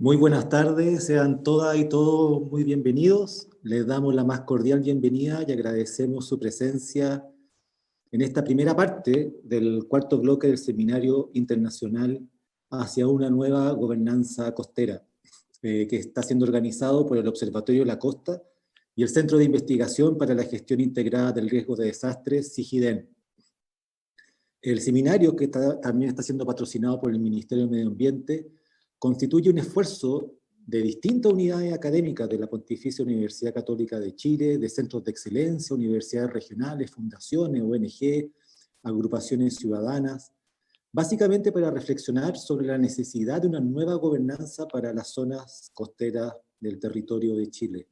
Muy buenas tardes, sean todas y todos muy bienvenidos. Les damos la más cordial bienvenida y agradecemos su presencia en esta primera parte del cuarto bloque del Seminario Internacional hacia una nueva gobernanza costera, que está siendo organizado por el Observatorio de la Costa y el Centro de Investigación para la Gestión Integrada del Riesgo de Desastres, CIGIDEN. El seminario, que también está siendo patrocinado por el Ministerio de Medio Ambiente, constituye un esfuerzo de distintas unidades académicas de la Pontificia Universidad Católica de Chile, de centros de excelencia, universidades regionales, fundaciones, ONG, agrupaciones ciudadanas, básicamente para reflexionar sobre la necesidad de una nueva gobernanza para las zonas costeras del territorio de Chile.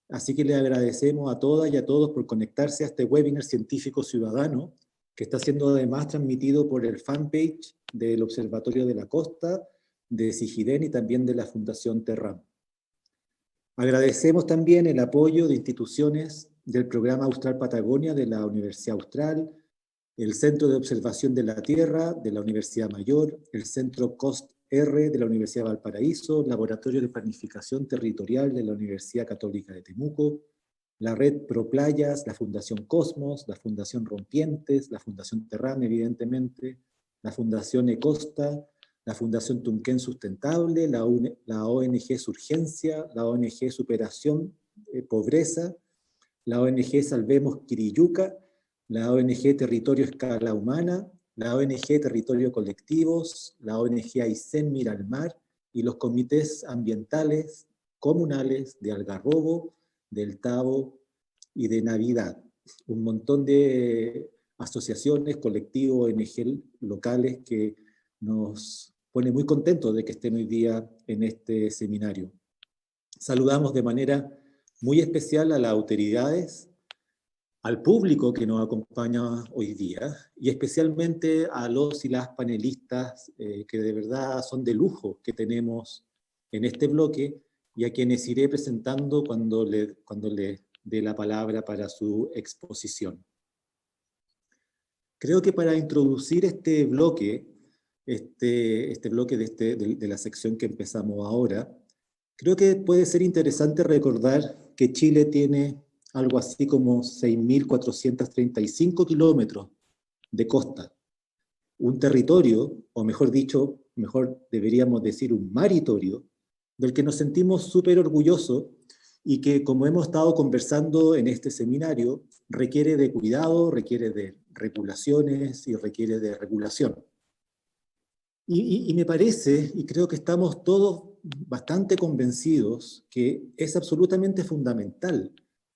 Así que le agradecemos a todas y a todos por conectarse a este webinar científico ciudadano, que está siendo además transmitido por el fanpage del Observatorio de la Costa, de CIGIDEN y también de la Fundación Terram. Agradecemos también el apoyo de instituciones del Programa Austral Patagonia de la Universidad Austral, el Centro de Observación de la Tierra de la Universidad Mayor, el Centro COST-R de la Universidad de Valparaíso, Laboratorio de Planificación Territorial de la Universidad Católica de Temuco, la Red Pro Playas, la Fundación Cosmos, la Fundación Rompientes, la Fundación Terram, evidentemente, la Fundación Ecosta, la Fundación Tunquén Sustentable, la ONG Surgencia, la ONG Superación Pobreza, la ONG Salvemos Quiriyuca, la ONG Territorio Escala Humana, la ONG Territorio Colectivos, la ONG Aysén Mira al Mar y los comités ambientales comunales de Algarrobo, del Tabo y de Navidad. Un montón de asociaciones, colectivos, ONG locales que nos pone muy contentos de que estén hoy día en este seminario. Saludamos de manera muy especial a las autoridades, al público que nos acompaña hoy día y especialmente a los y las panelistas que de verdad son de lujo que tenemos en este bloque y a quienes iré presentando cuando le dé la palabra para su exposición. Creo que para introducir este bloque, este bloque de la sección que empezamos ahora, creo que puede ser interesante recordar que Chile tiene algo así como 6.435 kilómetros de costa. Un territorio, o mejor dicho, mejor deberíamos decir un maritorio, del que nos sentimos súper orgullosos y que, como hemos estado conversando en este seminario, requiere de cuidado, requiere de regulaciones y requiere de regulación. Y me parece, y creo que estamos todos bastante convencidos, que es absolutamente fundamental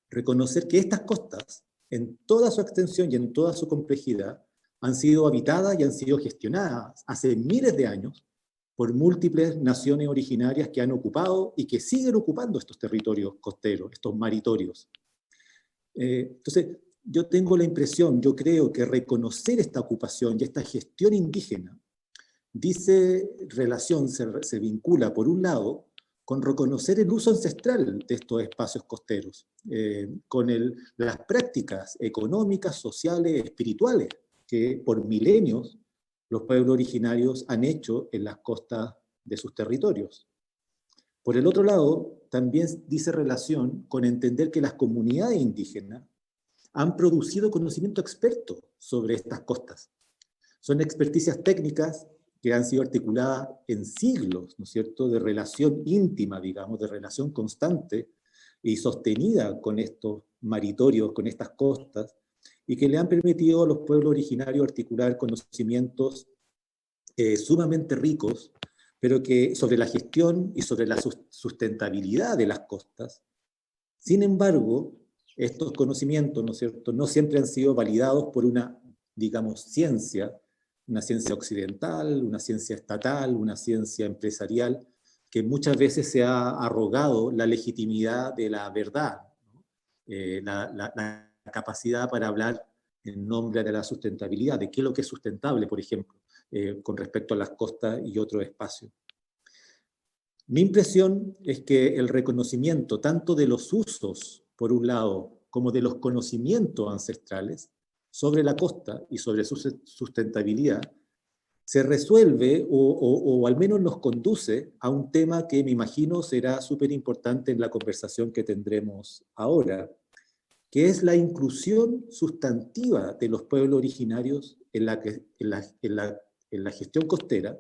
reconocer que estas costas, en toda su extensión y en toda su complejidad, han sido habitadas y han sido gestionadas hace miles de años por múltiples naciones originarias que han ocupado y que siguen ocupando estos territorios costeros, estos maritorios. Entonces, yo tengo la impresión, yo creo que reconocer esta ocupación y esta gestión indígena se vincula, por un lado, con reconocer el uso ancestral de estos espacios costeros, con las prácticas económicas, sociales, espirituales, que por milenios los pueblos originarios han hecho en las costas de sus territorios. Por el otro lado, también dice relación con entender que las comunidades indígenas han producido conocimiento experto sobre estas costas. Son experticias técnicas que han sido articuladas en siglos, ¿no es cierto?, de relación íntima, digamos, de relación constante y sostenida con estos maritorios, con estas costas, y que le han permitido a los pueblos originarios articular conocimientos sumamente ricos, pero que sobre la gestión y sobre la sustentabilidad de las costas. Sin embargo, estos conocimientos, ¿no es cierto?, no siempre han sido validados por una, digamos, una ciencia occidental, una ciencia estatal, una ciencia empresarial, que muchas veces se ha arrogado la legitimidad de la verdad, ¿no? La capacidad para hablar en nombre de la sustentabilidad, de qué es lo que es sustentable, por ejemplo, con respecto a las costas y otros espacios. Mi impresión es que el reconocimiento tanto de los usos, por un lado, como de los conocimientos ancestrales sobre la costa y sobre su sustentabilidad, se resuelve o al menos nos conduce a un tema que me imagino será súper importante en la conversación que tendremos ahora, que es la inclusión sustantiva de los pueblos originarios en la gestión costera.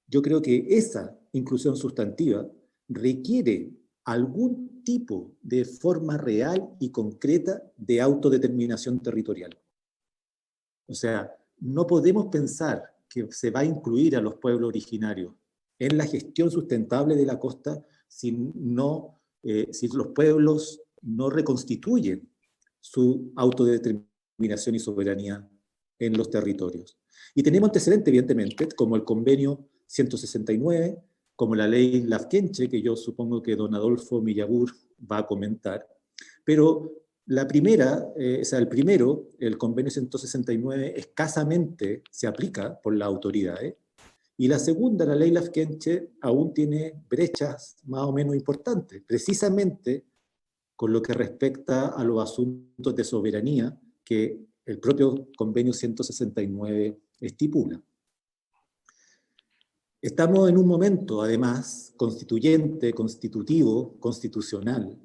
Yo creo que esa inclusión sustantiva requiere algún tipo de forma real y concreta de autodeterminación territorial. O sea, no podemos pensar que se va a incluir a los pueblos originarios en la gestión sustentable de la costa si los pueblos no reconstituyen su autodeterminación y soberanía en los territorios. Y tenemos antecedentes, evidentemente, como el convenio 169, como la ley Lafkenche, que yo supongo que don Adolfo Millagur va a comentar, pero la primera, el primero, el convenio 169, escasamente se aplica por las autoridades, y la segunda, la ley Lafkenche, aún tiene brechas más o menos importantes, precisamente con lo que respecta a los asuntos de soberanía que el propio convenio 169 estipula. Estamos en un momento, además, constituyente, constitutivo, constitucional,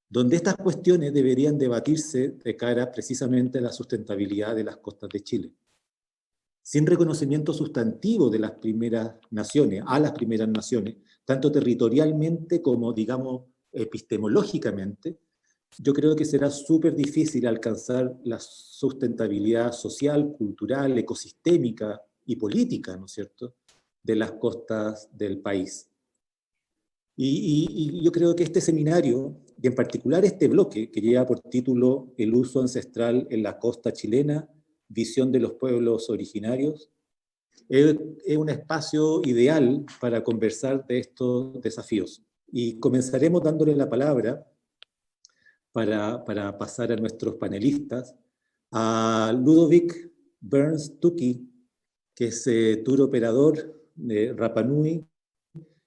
donde estas cuestiones deberían debatirse de cara precisamente a la sustentabilidad de las costas de Chile. Sin reconocimiento sustantivo de las primeras naciones, a las primeras naciones, tanto territorialmente como, digamos, epistemológicamente, yo creo que será súper difícil alcanzar la sustentabilidad social, cultural, ecosistémica y política, ¿no es cierto?, de las costas del país. Y yo creo que este seminario, y en particular este bloque, que lleva por título El uso ancestral en la costa chilena, visión de los pueblos originarios, es un espacio ideal para conversar de estos desafíos. Y comenzaremos dándole la palabra para pasar a nuestros panelistas, a Ludovic Burns-Tuki, que es tour operador de Rapa Nui,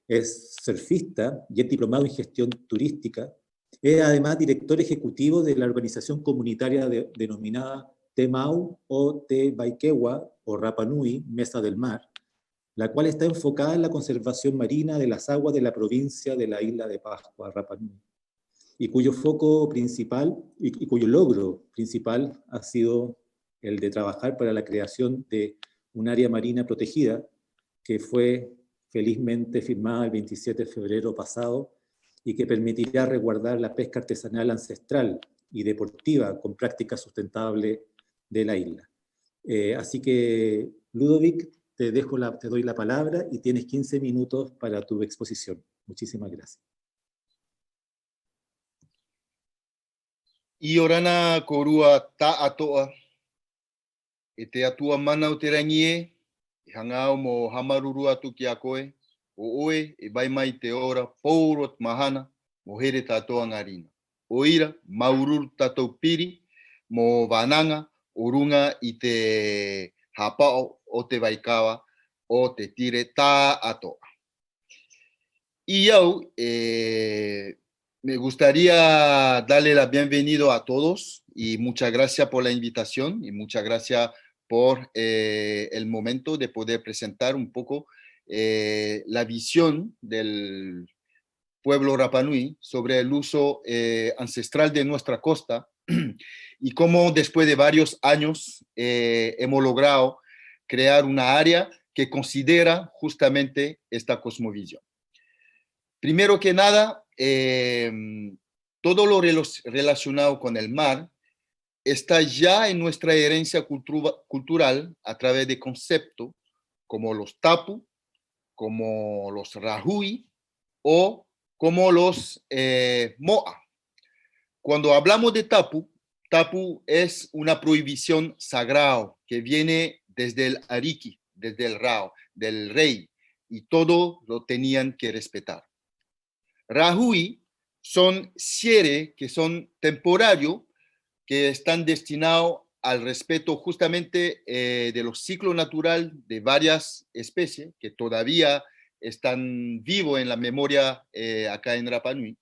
es surfista y es diplomado en gestión turística. Es además director ejecutivo de la organización comunitaria denominada Te Mau o Te Baikewa o Rapa Nui, Mesa del Mar, la cual está enfocada en la conservación marina de las aguas de la provincia de la isla de Pascua, Rapa Nui, y cuyo foco principal y cuyo logro principal ha sido el de trabajar para la creación de un área marina protegida que fue felizmente firmada el 27 de febrero pasado y que permitirá resguardar la pesca artesanal ancestral y deportiva con prácticas sustentables de la isla. Así que, Ludovic, te doy la palabra y tienes 15 minutos para tu exposición. Muchísimas gracias. Iorana korua ta atoa e te atua mana o te rangie e hangao mo hamaruru atu ki a koe o oe e vai mai te ora pourot mahana mo here tatoa ngarina. O ira, maururu tatou piri mo vananga o runga i te hapao o te waikawa o te tire ta atoa. Y yo me gustaría darle la bienvenida a todos y muchas gracias por la invitación y muchas gracias por el momento de poder presentar un poco la visión del pueblo Rapa Nui sobre el uso ancestral de nuestra costa y cómo después de varios años hemos logrado crear una área que considera justamente esta cosmovisión. Primero que nada, todo lo relacionado con el mar está ya en nuestra herencia cultural a través de conceptos como los tapu, como los rahui o como los moa. Cuando hablamos de tapu, tapu es una prohibición sagrada que viene desde el ariki, desde el rao, del rey, y todo lo tenían que respetar. Rahui son siere que son temporarios, que están destinados al respeto justamente de los ciclos naturales de varias especies que todavía están vivos en la memoria acá en Rapa Nui.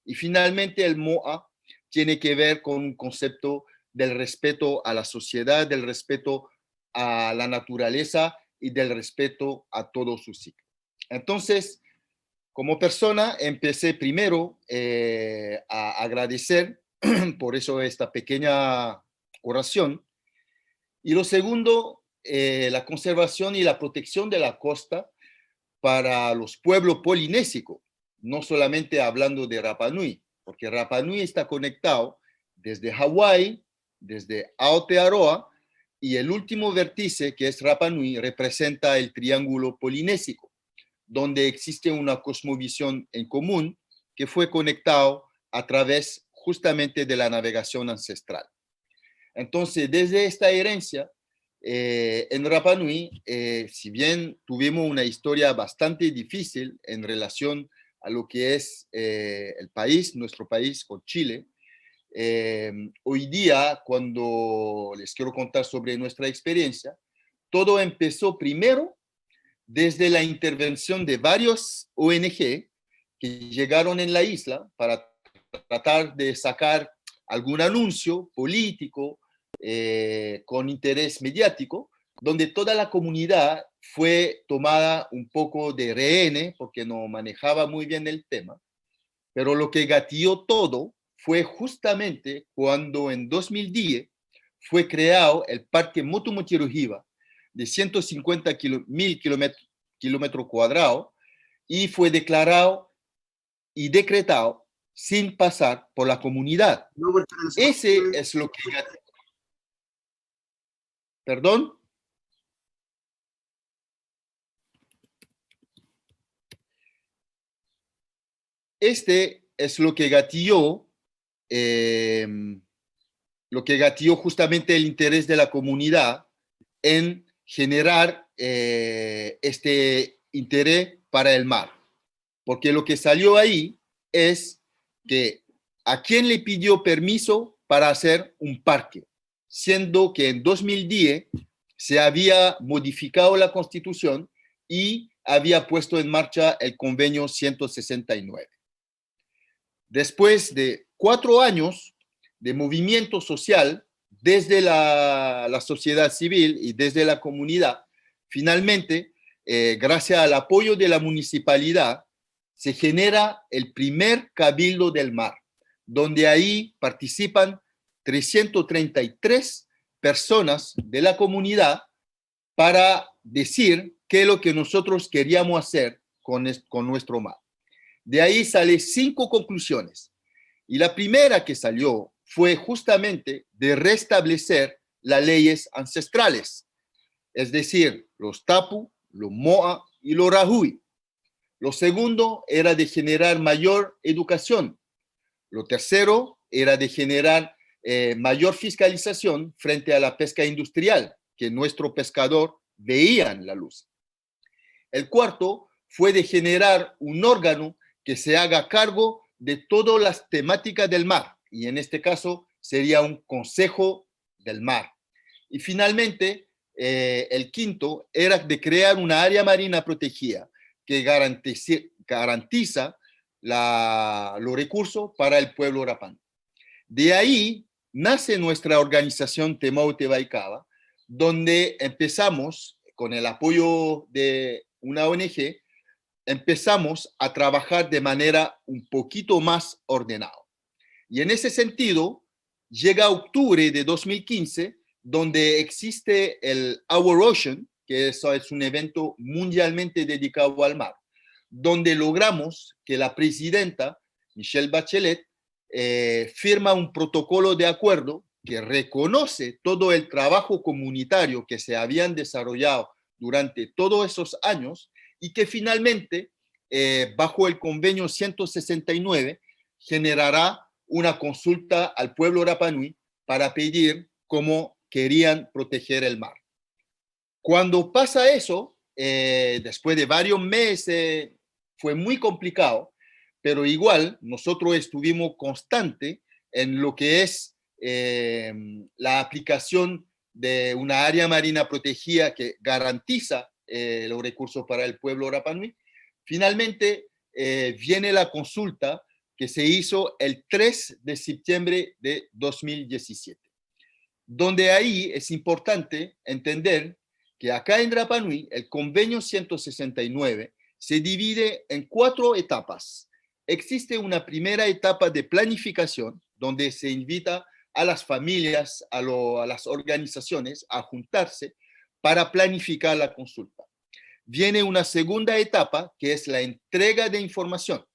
Y finalmente el moa tiene que ver con un concepto del respeto a la sociedad, del respeto a la naturaleza y del respeto a todo su ciclo. Entonces, como persona, empecé primero a agradecer, por eso esta pequeña oración, y lo segundo, la conservación y la protección de la costa para los pueblos polinésicos, no solamente hablando de Rapa Nui, porque Rapa Nui está conectado desde Hawái, desde Aotearoa, y el último vértice, que es Rapa Nui, representa el triángulo polinésico, donde existe una cosmovisión en común que fue conectado a través justamente de la navegación ancestral. Entonces, desde esta herencia, en Rapa Nui, si bien tuvimos una historia bastante difícil en relación a lo que es el país, nuestro país con Chile, hoy día, cuando les quiero contar sobre nuestra experiencia, todo empezó primero desde la intervención de varios ONG que llegaron en la isla para tratar de sacar algún anuncio político con interés mediático, donde toda la comunidad fue tomada un poco de rehén porque no manejaba muy bien el tema, pero lo que gatilló todo fue justamente cuando en 2010 fue creado el Parque Motumotirujiba de 150.000 kilómetros cuadrados y fue declarado y decretado sin pasar por la comunidad. Ese es lo que... ¿Perdón? Este es lo que gatilló justamente el interés de la comunidad en generar este interés para el mar. Porque lo que salió ahí es que a quién le pidió permiso para hacer un parque, siendo que en 2010 se había modificado la Constitución y había puesto en marcha el convenio 169. Después de 4 años de movimiento social desde la sociedad civil y desde la comunidad, finalmente, gracias al apoyo de la municipalidad, se genera el primer Cabildo del Mar, donde ahí participan 333 personas de la comunidad para decir qué es lo que nosotros queríamos hacer con nuestro mar. De ahí salen 5 conclusiones. Y la primera que salió fue justamente de restablecer las leyes ancestrales, es decir, los tapu, los moa y los rahui. Lo segundo era de generar mayor educación. Lo tercero era de generar mayor fiscalización frente a la pesca industrial, que nuestro pescador veían la luz. El cuarto fue de generar un órgano que se haga cargo de todas las temáticas del mar, y en este caso sería un consejo del mar. Y finalmente, el quinto era de crear una área marina protegida que garantiza los recursos para el pueblo Rapa. De ahí nace nuestra organización Temau Tebaicaba, donde empezamos, con el apoyo de una ONG, empezamos a trabajar de manera un poquito más ordenada. Y en ese sentido, llega octubre de 2015, donde existe el Our Ocean, que es un evento mundialmente dedicado al mar, donde logramos que la presidenta Michelle Bachelet firma un protocolo de acuerdo que reconoce todo el trabajo comunitario que se habían desarrollado durante todos esos años y que finalmente, bajo el convenio 169, generará una consulta al pueblo Rapa Nui para pedir cómo querían proteger el mar. Cuando pasa eso, después de varios meses, fue muy complicado, pero igual nosotros estuvimos constantes en lo que es la aplicación de una área marina protegida que garantiza los recursos para el pueblo Rapa Nui. Finalmente viene la consulta que se hizo el 3 de septiembre de 2017, donde ahí es importante entender que acá en Rapa Nui, el convenio 169 se divide en 4 etapas. Existe una primera etapa de planificación, donde se invita a las familias, a las organizaciones a juntarse para planificar la consulta. Viene una segunda etapa, que es la entrega de información,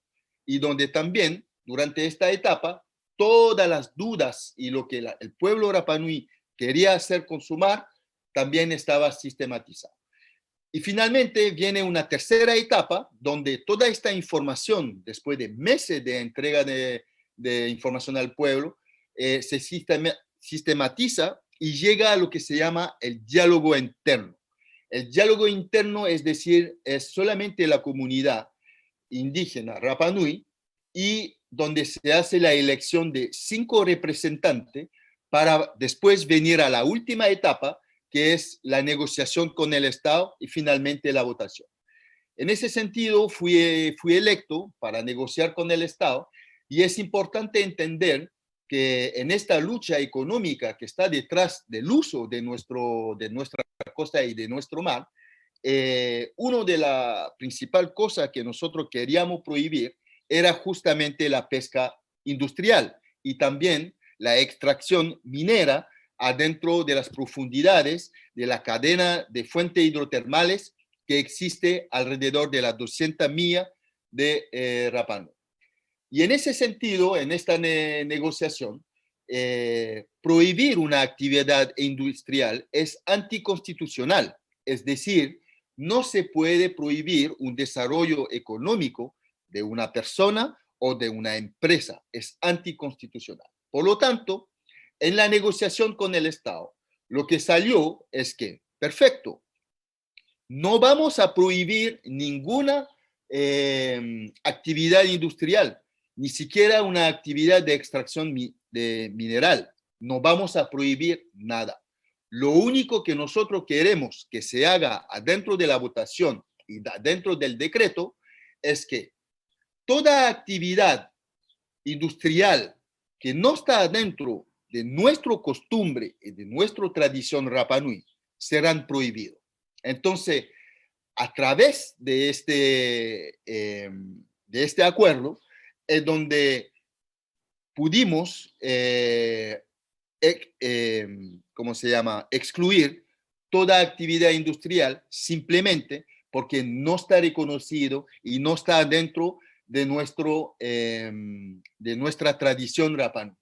y donde también, durante esta etapa, todas las dudas y lo que el pueblo Rapa Nui quería hacer con su mar, también estaba sistematizado. Y finalmente viene una tercera etapa, donde toda esta información, después de meses de entrega de información al pueblo, se sistematiza y llega a lo que se llama el diálogo interno. El diálogo interno, es decir, es solamente la comunidad indígena Rapa Nui, y donde se hace la elección de 5 representantes para después venir a la última etapa, que es la negociación con el Estado y finalmente la votación. En ese sentido, fui electo para negociar con el Estado, y es importante entender que en esta lucha económica que está detrás del uso de nuestra costa y de nuestro mar, una de las principales cosas que nosotros queríamos prohibir era justamente la pesca industrial y también la extracción minera adentro de las profundidades de la cadena de fuentes hidrotermales que existe alrededor de las 200 millas de Rapa Nui. Y en ese sentido, en esta negociación, prohibir una actividad industrial es anticonstitucional, es decir, no se puede prohibir un desarrollo económico de una persona o de una empresa, es anticonstitucional. Por lo tanto, en la negociación con el Estado, lo que salió es que, perfecto, no vamos a prohibir ninguna actividad industrial, ni siquiera una actividad de extracción de mineral. No vamos a prohibir nada. Lo único que nosotros queremos que se haga adentro de la votación y dentro del decreto es que toda actividad industrial que no está dentro de nuestra costumbre y de nuestra tradición Rapa Nui serán prohibidos. Entonces, a través de este acuerdo es donde pudimos, ¿cómo se llama?, excluir toda actividad industrial simplemente porque no está reconocido y no está dentro de nuestra tradición Rapa Nui.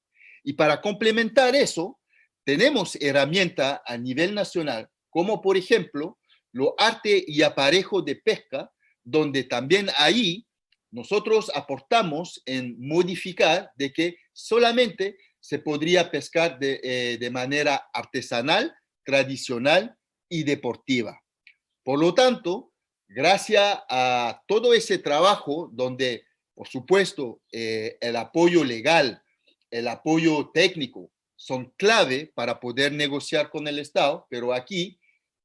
Y para complementar eso, tenemos herramientas a nivel nacional, como por ejemplo, los arte y aparejo de pesca, donde también ahí nosotros aportamos en modificar de que solamente se podría pescar de manera artesanal, tradicional y deportiva. Por lo tanto, gracias a todo ese trabajo donde, por supuesto, el apoyo legal, el apoyo técnico son clave para poder negociar con el Estado, pero aquí,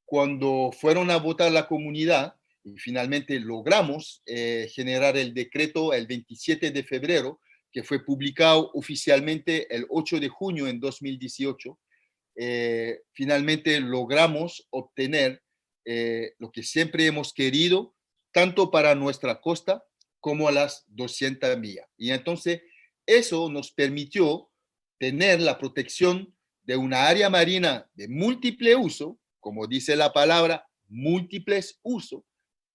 cuando fueron a votar la comunidad y finalmente logramos generar el decreto el 27 de febrero, que fue publicado oficialmente el 8 de junio en 2018, finalmente logramos obtener lo que siempre hemos querido, tanto para nuestra costa como a las 200 millas. Y entonces eso nos permitió tener la protección de una área marina de múltiple uso, como dice la palabra, múltiples usos,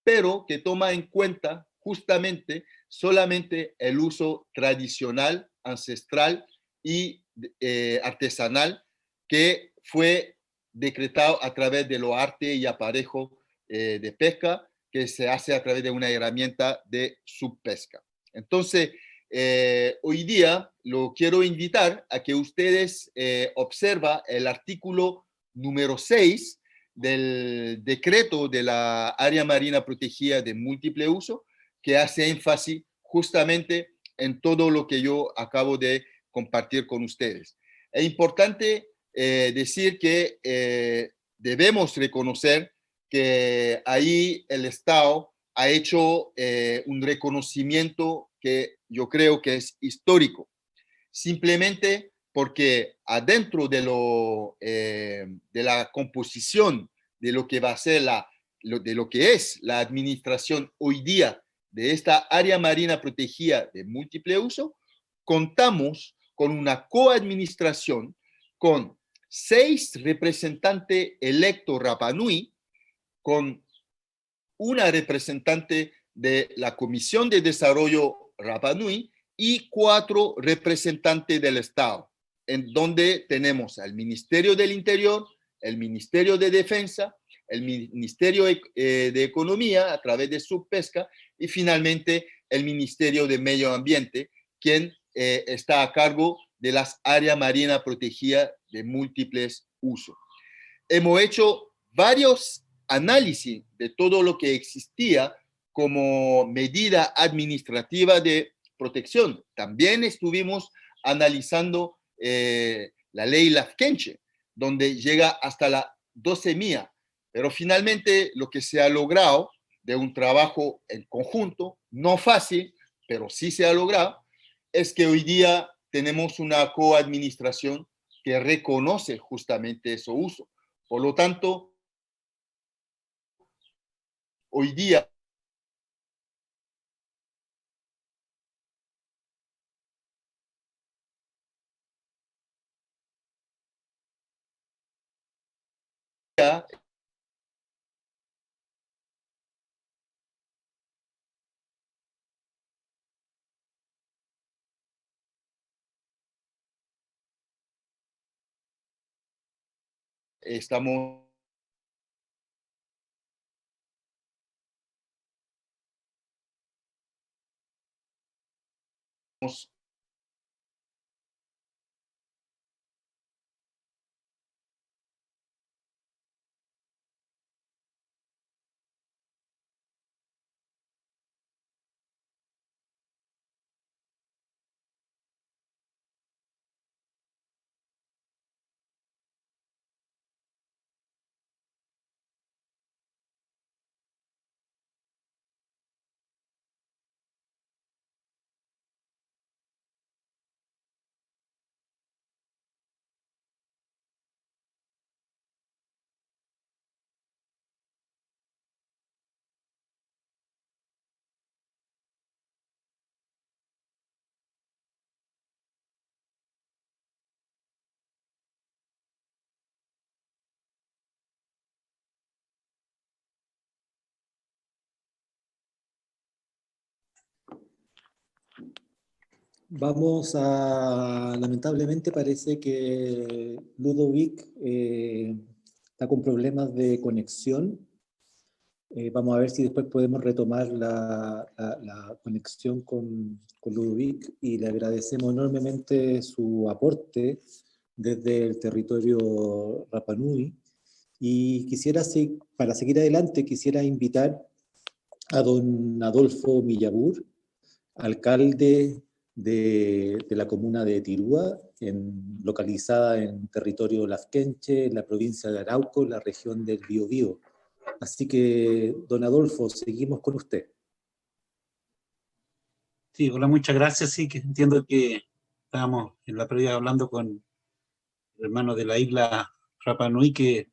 pero que toma en cuenta justamente solamente el uso tradicional, ancestral y artesanal que fue decretado a través de lo arte y aparejo de pesca que se hace a través de una herramienta de subpesca. Entonces, hoy día lo quiero invitar a que ustedes observen el artículo número 6 del decreto de la área marina protegida de múltiple uso, que hace énfasis justamente en todo lo que yo acabo de compartir con ustedes. Es importante decir que debemos reconocer que ahí el Estado ha hecho un reconocimiento que yo creo que es histórico, simplemente porque adentro de la composición de lo que va a ser de lo que es la administración hoy día de esta área marina protegida de múltiple uso, contamos con una coadministración con 6 representantes electos Rapa Nui, con una representante de la Comisión de Desarrollo Rapa Nui y 4 representantes del Estado, en donde tenemos al Ministerio del Interior, el Ministerio de Defensa, el Ministerio de Economía a través de Subpesca y finalmente el Ministerio de Medio Ambiente, quien está a cargo de las áreas marinas protegidas de múltiples usos. Hemos hecho varios análisis de todo lo que existía como medida administrativa de protección. También estuvimos analizando la ley Lafkenche, donde llega hasta la 12 mía, pero finalmente lo que se ha logrado de un trabajo en conjunto, no fácil, pero sí se ha logrado, es que hoy día tenemos una coadministración que reconoce justamente ese uso. Por lo tanto, hoy día estamos lamentablemente parece que Ludovic está con problemas de conexión. Vamos a ver si después podemos retomar la conexión con Ludovic y le agradecemos enormemente su aporte desde el territorio Rapa Nui. Y quisiera, para seguir adelante, quisiera invitar a don Adolfo Millabur, alcalde de la comuna de Tirúa, localizada en territorio Lafkenche, en la provincia de Arauco, en la región del Biobío. Así que, don Adolfo, seguimos con usted. Sí, hola, muchas gracias. Sí, que entiendo que estábamos en la previa hablando con el hermano de la isla Rapa Nui, que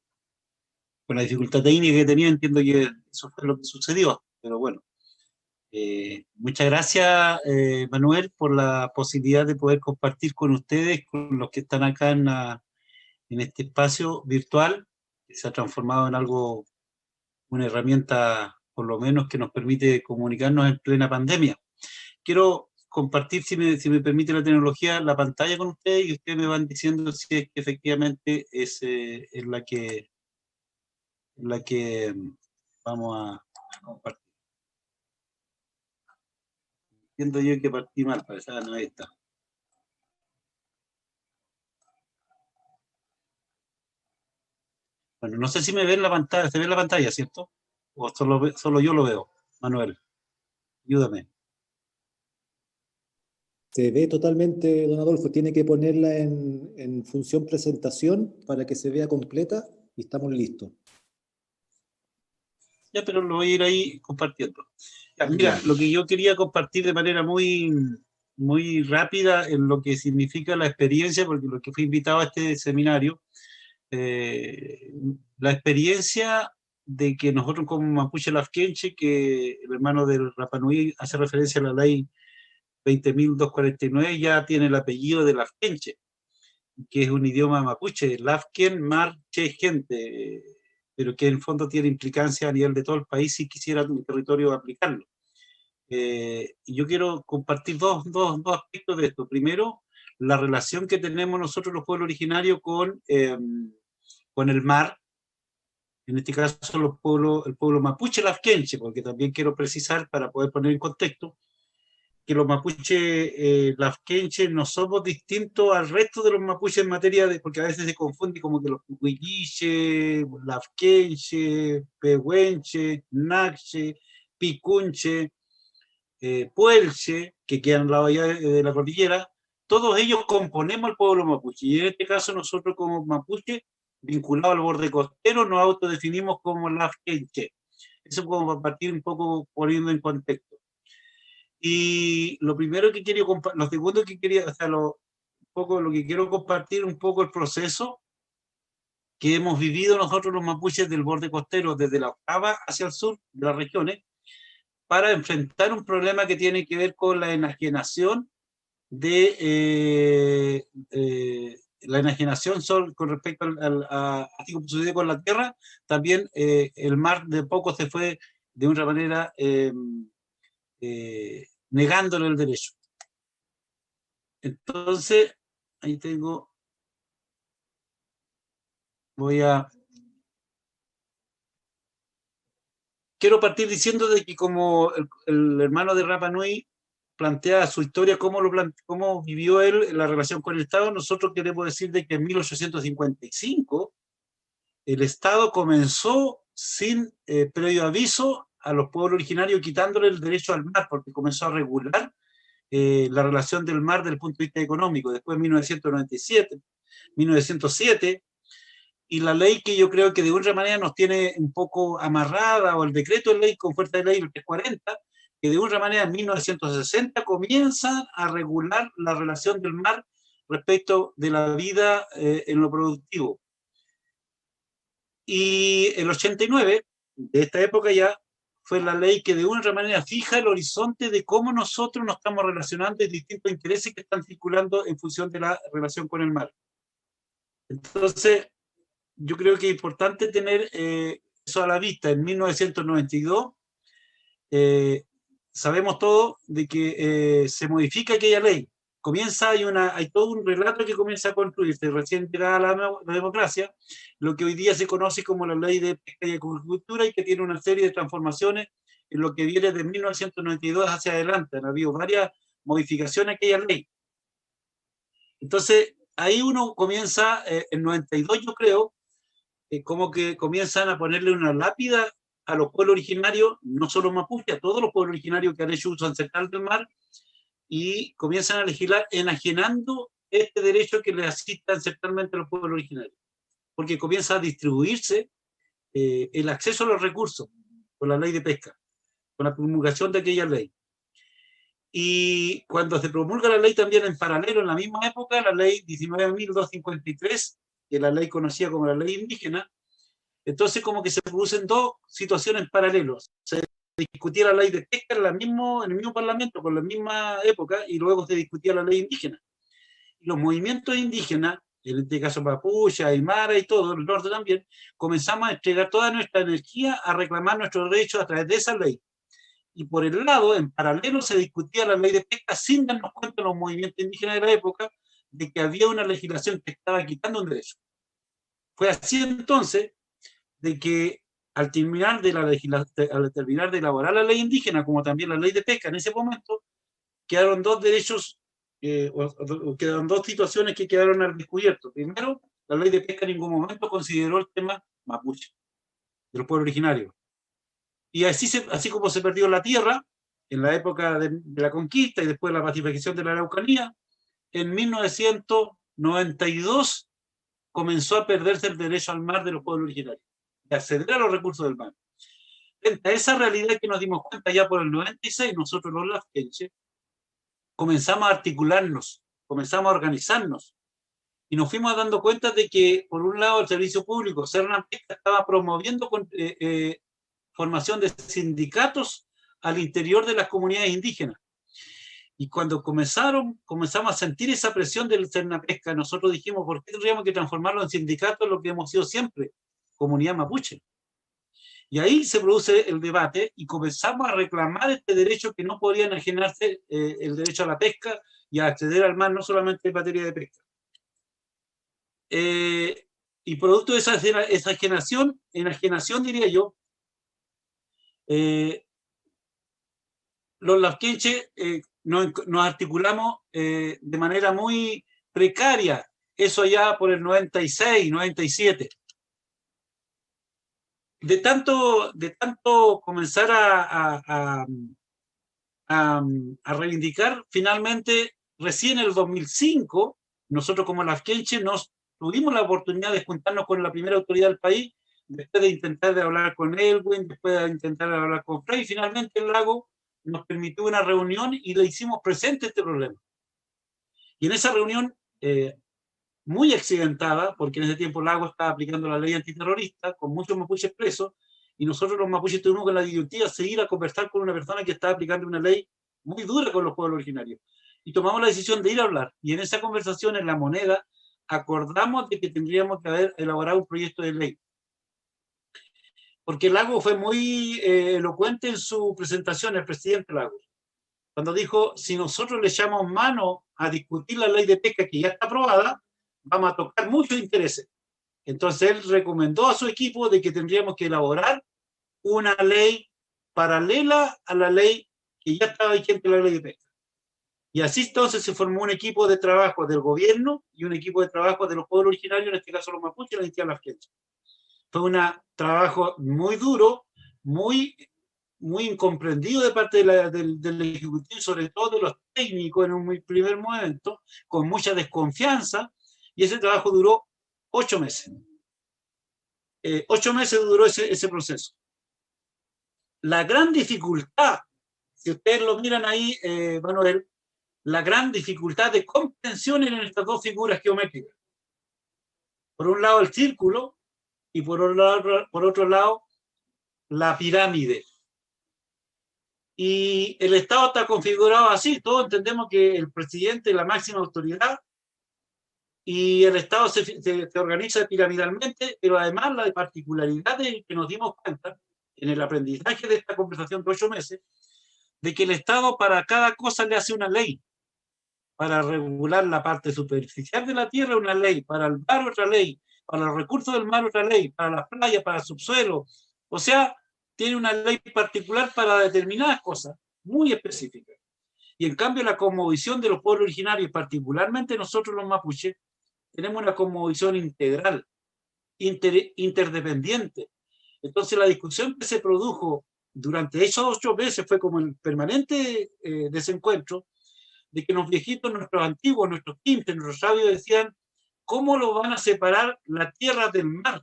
con la dificultad técnica que tenía, entiendo que eso fue lo que sucedió, pero bueno. Muchas gracias, Manuel, por la posibilidad de poder compartir con ustedes, con los que están acá en este espacio virtual, que se ha transformado en algo, una herramienta, por lo menos, que nos permite comunicarnos en plena pandemia. Quiero compartir, si me permite la tecnología, la pantalla con ustedes y ustedes me van diciendo si es que efectivamente es la que vamos a compartir. Entiendo yo que partí mal, parece que no está. Bueno, no sé si me ven la pantalla, se ve la pantalla, ¿cierto? O solo yo lo veo, Manuel. Ayúdame. Se ve totalmente, don Adolfo, tiene que ponerla en función presentación para que se vea completa y estamos listos. Ya, pero lo voy a ir ahí compartiendo. Ya, mira, lo que yo quería compartir de manera muy, muy rápida en lo que significa la experiencia, porque lo que fui invitado a este seminario, la experiencia de que nosotros como Mapuche Lafkenche, que el hermano del Rapa Nui hace referencia a la ley 20.249, ya tiene el apellido de Lafkenche, que es un idioma mapuche, Lafken, mar, che, gente, pero que en el fondo tiene implicancia a nivel de todo el país si quisiera un territorio aplicarlo. Y yo quiero compartir dos aspectos de esto. Primero, la relación que tenemos nosotros los pueblos originarios con el mar, en este caso el pueblo mapuche lafkenche, porque también quiero precisar para poder poner en contexto que los mapuche lafkenche no somos distintos al resto de los mapuches en materia de, porque a veces se confunde como que los huilliche, lafkenche, pehuenche, nache, picunche, puelche, que quedan al lado allá de la cordillera, todos ellos componemos el pueblo mapuche, y en este caso nosotros como mapuche, vinculados al borde costero, nos autodefinimos como lafkenche. Eso como para partir un poco poniendo en contexto. Y lo primero que quería compartir, lo segundo que quería, o sea, lo que quiero compartir un poco el proceso que hemos vivido nosotros los mapuches del borde costero, desde la octava hacia el sur de las regiones, para enfrentar un problema que tiene que ver con la enajenación la enajenación con respecto así como sucedió con la tierra, también el mar de poco se fue de una manera negándole el derecho. Entonces, ahí tengo, quiero partir diciendo de que como el hermano de Rapa Nui plantea su historia, cómo vivió él la relación con el Estado, nosotros queremos decir de que en 1855 el Estado comenzó sin previo aviso a los pueblos originarios quitándole el derecho al mar, porque comenzó a regular la relación del mar desde el punto de vista económico. Después en 1997, 1907, y la ley que yo creo que de otra manera nos tiene un poco amarrada, o el decreto de ley con fuerza de ley, el 340, que de otra manera en 1960 comienza a regular la relación del mar respecto de la vida en lo productivo. Y el 89, de esta época ya, fue la ley que de una otra manera fija el horizonte de cómo nosotros nos estamos relacionando y distintos intereses que están circulando en función de la relación con el mar. Entonces, yo creo que es importante tener eso a la vista. En 1992, sabemos todos de que se modifica aquella ley. Hay todo un relato que comienza a construirse recién llegada la democracia, lo que hoy día se conoce como la ley de pesca y acuicultura, y que tiene una serie de transformaciones en lo que viene de 1992 hacia adelante. Han habido varias modificaciones a aquella ley. Entonces, ahí uno comienza, en 92 yo creo, como que comienzan a ponerle una lápida a los pueblos originarios, no solo mapuche, a todos los pueblos originarios que han hecho uso ancestral del mar, y comienzan a legislar enajenando este derecho que les asiste ancestralmente a los pueblos originarios, porque comienza a distribuirse el acceso a los recursos con la ley de pesca, con la promulgación de aquella ley. Y cuando se promulga la ley también en paralelo, en la misma época, la ley 19.253, que es la ley conocida como la ley indígena, entonces como que se producen dos situaciones paralelas. Se discutía la ley de pesca en el mismo parlamento, con la misma época, y luego se discutía la ley indígena. Y los movimientos indígenas, en este caso Mapuche, Aymara y todo, el norte también, comenzamos a entregar toda nuestra energía a reclamar nuestros derechos a través de esa ley. Y por el lado, en paralelo, se discutía la ley de pesca sin darnos cuenta los movimientos indígenas de la época de que había una legislación que estaba quitando un derecho. Fue así entonces de que al terminar de elaborar la ley indígena, como también la ley de pesca en ese momento, quedaron dos derechos, quedaron dos situaciones que quedaron al descubierto. Primero, la ley de pesca en ningún momento consideró el tema mapuche, del pueblo originario. Y así como se perdió la tierra en la época de la conquista y después de la pacificación de la Araucanía, en 1992 comenzó a perderse el derecho al mar de los pueblos originarios, de acceder a los recursos del mar. Frente a esa realidad que nos dimos cuenta ya por el 96, nosotros los lafkenche comenzamos a articularnos, comenzamos a organizarnos Y nos fuimos dando cuenta de que, por un lado, el servicio público, Serna Pesca, estaba promoviendo formación de sindicatos al interior de las comunidades indígenas. Y cuando comenzamos a sentir esa presión del Cernapesca, nosotros dijimos, ¿por qué tendríamos que transformarlo en sindicato lo que hemos sido siempre? Comunidad mapuche. Y ahí se produce el debate y comenzamos a reclamar este derecho que no podía enajenarse, el derecho a la pesca y a acceder al mar, no solamente en materia de pesca. Y producto de esa enajenación, diría yo, los lafkenches nos articulamos de manera muy precaria, eso ya por el 96, 97. De tanto comenzar a reivindicar, finalmente, recién en el 2005, nosotros como lafkenches nos tuvimos la oportunidad de juntarnos con la primera autoridad del país, después de intentar hablar con Elwin, después de intentar hablar con Frey, finalmente el lago nos permitió una reunión y le hicimos presente este problema. Y en esa reunión, muy accidentada, porque en ese tiempo el lago estaba aplicando la ley antiterrorista, con muchos mapuches presos, y nosotros los mapuches tuvimos con la disyuntiva seguir a conversar con una persona que estaba aplicando una ley muy dura con los pueblos originarios. Y tomamos la decisión de ir a hablar. Y en esa conversación, en La Moneda, acordamos de que tendríamos que haber elaborado un proyecto de ley. Porque Lagos fue muy elocuente en su presentación, el presidente Lagos, cuando dijo, si nosotros le echamos mano a discutir la ley de pesca que ya está aprobada, vamos a tocar muchos intereses. Entonces él recomendó a su equipo de que tendríamos que elaborar una ley paralela a la ley que ya estaba vigente, la ley de pesca. Y así entonces se formó un equipo de trabajo del gobierno y un equipo de trabajo de los pueblos originarios, en este caso los mapuches y la entidad lafkenche. Fue un trabajo muy duro, muy incomprendido de parte del Ejecutivo, sobre todo de los técnicos en un primer momento, con mucha desconfianza, y ese trabajo duró 8 meses. 8 meses duró ese proceso. La gran dificultad, si ustedes lo miran ahí, van a ver, la gran dificultad de comprensión en estas dos figuras geométricas. Por un lado el círculo y por otro lado la pirámide. Y el Estado está configurado así, todos entendemos que el presidente es la máxima autoridad y el Estado se organiza piramidalmente, pero además la particularidad de que nos dimos cuenta en el aprendizaje de esta conversación de 8 meses, de que el Estado para cada cosa le hace una ley. Para regular la parte superficial de la tierra, una ley, para el mar otra ley, para los recursos del mar otra ley, para las playas, para el subsuelo. O sea, tiene una ley particular para determinadas cosas, muy específicas. Y en cambio la cosmovisión de los pueblos originarios, particularmente nosotros los mapuches, tenemos una cosmovisión integral, interdependiente. Entonces la discusión que se produjo durante esos 8 meses fue como el permanente desencuentro de que los viejitos, nuestros antiguos, nuestros quintes, nuestros sabios decían, ¿cómo lo van a separar la tierra del mar?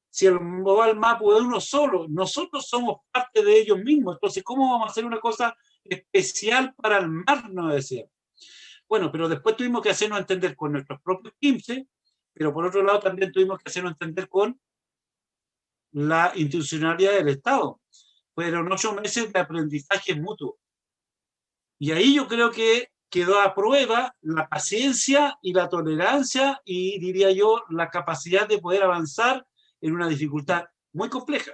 Si el Mapu es uno solo, nosotros somos parte de ellos mismos, entonces ¿cómo vamos a hacer una cosa especial para el mar? Nos decían. Bueno, pero después tuvimos que hacernos entender con nuestros propios 15, pero por otro lado también tuvimos que hacernos entender con la institucionalidad del Estado. Fueron 8 meses de aprendizaje mutuo. Y ahí yo creo que quedó a prueba la paciencia y la tolerancia y, diría yo, la capacidad de poder avanzar en una dificultad muy compleja.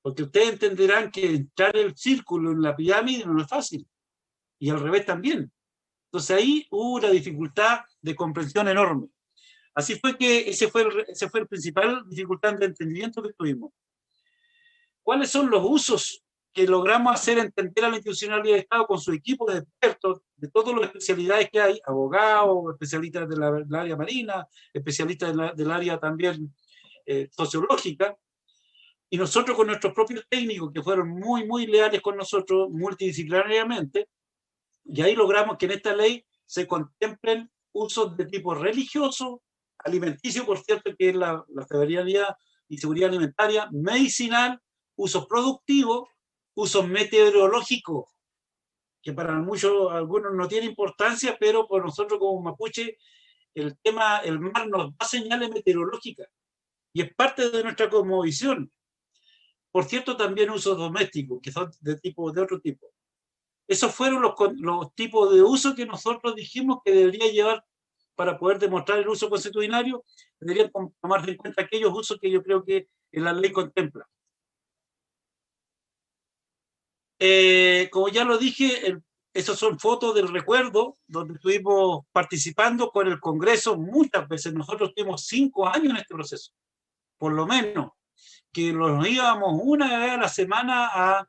Porque ustedes entenderán que entrar el círculo en la pirámide no es fácil. Y al revés también. Entonces ahí hubo una dificultad de comprensión enorme. Así fue que ese fue el principal dificultad de entendimiento que tuvimos. ¿Cuáles son los usos que logramos hacer entender a la institucionalidad del Estado con su equipo de expertos de todas las especialidades que hay, abogados, especialistas del área marina, especialistas del área también sociológica, y nosotros con nuestros propios técnicos que fueron muy, muy leales con nosotros multidisciplinariamente, y ahí logramos que en esta ley se contemplen usos de tipo religioso, alimenticio, por cierto, que es la soberanía y seguridad alimentaria, medicinal, usos productivos, usos meteorológicos, que para algunos no tiene importancia, pero por nosotros como mapuche el mar nos da señales meteorológicas y es parte de nuestra cosmovisión. Por cierto, también usos domésticos, que son de otro tipo. Esos fueron los tipos de uso que nosotros dijimos que debería llevar para poder demostrar el uso consuetudinario. Deberían tomarse en cuenta aquellos usos que yo creo que la ley contempla. Como ya lo dije, esas son fotos del recuerdo, donde estuvimos participando con el Congreso muchas veces. Nosotros tuvimos 5 años en este proceso, por lo menos, que nos íbamos una vez a la semana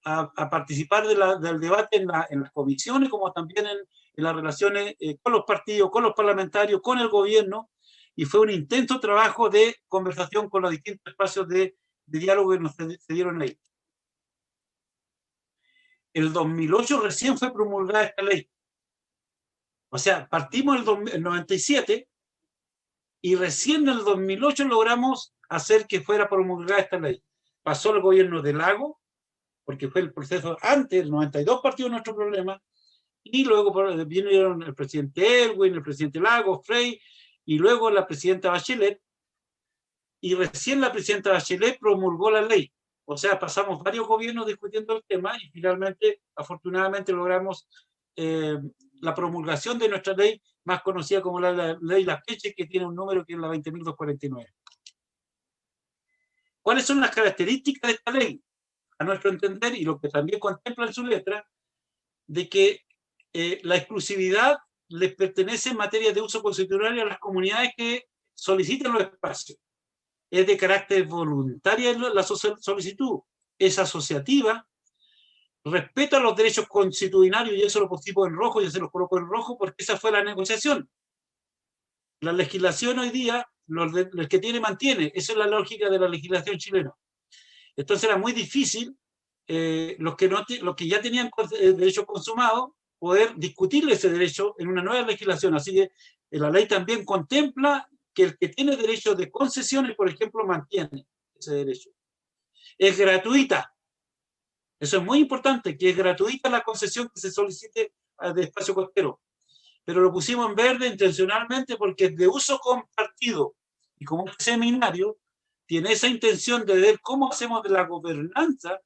a participar del debate en las comisiones, como también en las relaciones con los partidos, con los parlamentarios, con el gobierno, y fue un intenso trabajo de conversación con los distintos espacios de diálogo que nos se dieron ahí. El 2008 recién fue promulgada esta ley. O sea, partimos el 97 y recién en el 2008 logramos hacer que fuera promulgada esta ley. Pasó el gobierno de Lago, porque fue el proceso antes, el 92 partió nuestro problema, y luego vinieron el presidente Elwin, el presidente Lagos, Frey, y luego la presidenta Bachelet, y recién la presidenta Bachelet promulgó la ley. O sea, pasamos varios gobiernos discutiendo el tema y finalmente, afortunadamente, logramos la promulgación de nuestra ley, más conocida como la ley Laqueche, que tiene un número que es la 20.249. ¿Cuáles son las características de esta ley? A nuestro entender, y lo que también contempla en su letra, de que la exclusividad les pertenece en materia de uso constitucional a las comunidades que soliciten los espacios. Es de carácter voluntaria la solicitud, es asociativa, respeta los derechos constitucionarios, y eso lo pusimos en rojo, ya se los coloco en rojo, porque esa fue la negociación. La legislación hoy día, el que tiene mantiene, esa es la lógica de la legislación chilena. Entonces era muy difícil los que ya tenían derecho consumado poder discutir ese derecho en una nueva legislación. Así que la ley también contempla que el que tiene derecho de concesiones, por ejemplo, mantiene ese derecho. Es gratuita. Eso es muy importante, que es gratuita la concesión que se solicite de espacio costero. Pero lo pusimos en verde intencionalmente porque es de uso compartido. Y como este seminario tiene esa intención de ver cómo hacemos de la gobernanza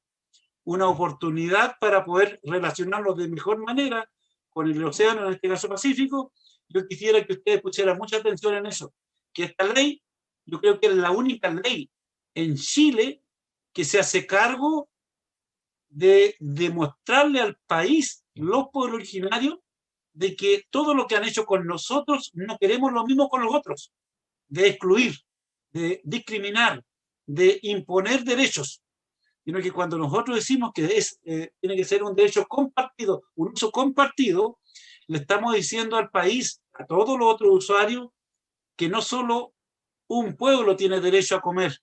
una oportunidad para poder relacionarlos de mejor manera con el océano, en este caso Pacífico, yo quisiera que ustedes pusieran mucha atención en eso. Que esta ley, yo creo que es la única ley en Chile que se hace cargo de demostrarle al país, los pueblos originarios, de que todo lo que han hecho con nosotros no queremos lo mismo con los otros, de excluir, de discriminar, de imponer derechos, sino que cuando nosotros decimos que tiene que ser un derecho compartido, un uso compartido, le estamos diciendo al país, a todos los otros usuarios, que no solo un pueblo tiene derecho a comer,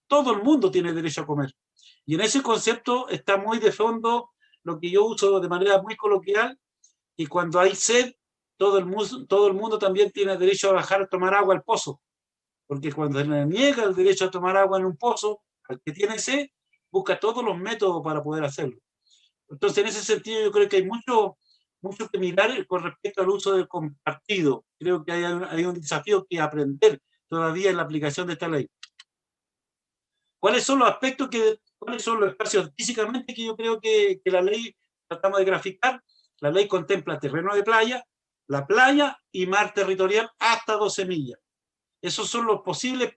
todo el mundo tiene derecho a comer. Y en ese concepto está muy de fondo lo que yo uso de manera muy coloquial, y cuando hay sed, todo el mundo también tiene derecho a bajar a tomar agua al pozo, porque cuando se le niega el derecho a tomar agua en un pozo, al que tiene sed, busca todos los métodos para poder hacerlo. Entonces, en ese sentido, yo creo que hay mucho que mirar con respecto al uso del compartido. Creo que hay un desafío que aprender todavía en la aplicación de esta ley. ¿Cuáles son los aspectos cuáles son los espacios físicamente que yo creo que la ley tratamos de graficar? La ley contempla terreno de playa, la playa y mar territorial hasta 12 millas. Esos son los posibles.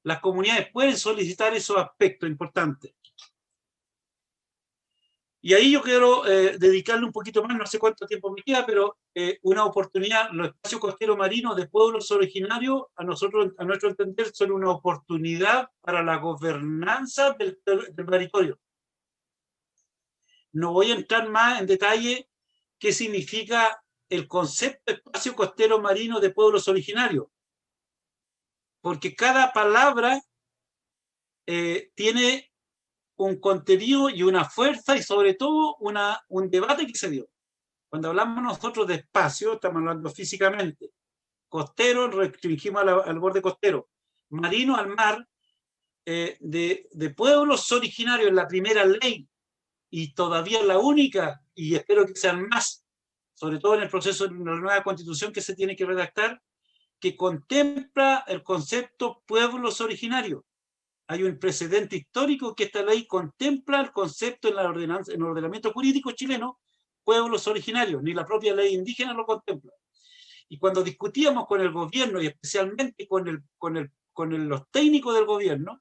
Las comunidades pueden solicitar esos aspectos importantes. Y ahí yo quiero dedicarle un poquito más, no sé cuánto tiempo me queda, pero una oportunidad. Los espacios costeros marinos de pueblos originarios, a nuestro entender, son una oportunidad para la gobernanza del territorio. No voy a entrar más en detalle qué significa el concepto de espacio costero marino de pueblos originarios, porque cada palabra tiene un contenido y una fuerza y sobre todo un debate que se dio. Cuando hablamos nosotros de espacio, estamos hablando físicamente. Costero, restringimos al borde costero. Marino, al mar, de pueblos originarios, la primera ley, y todavía la única, y espero que sean más, sobre todo en el proceso de una nueva constitución que se tiene que redactar, que contempla el concepto pueblos originarios. Hay un precedente histórico que esta ley contempla el concepto en la ordenanza, en el ordenamiento jurídico chileno, pueblos originarios, ni la propia ley indígena lo contempla. Y cuando discutíamos con el gobierno, y especialmente con los técnicos del gobierno,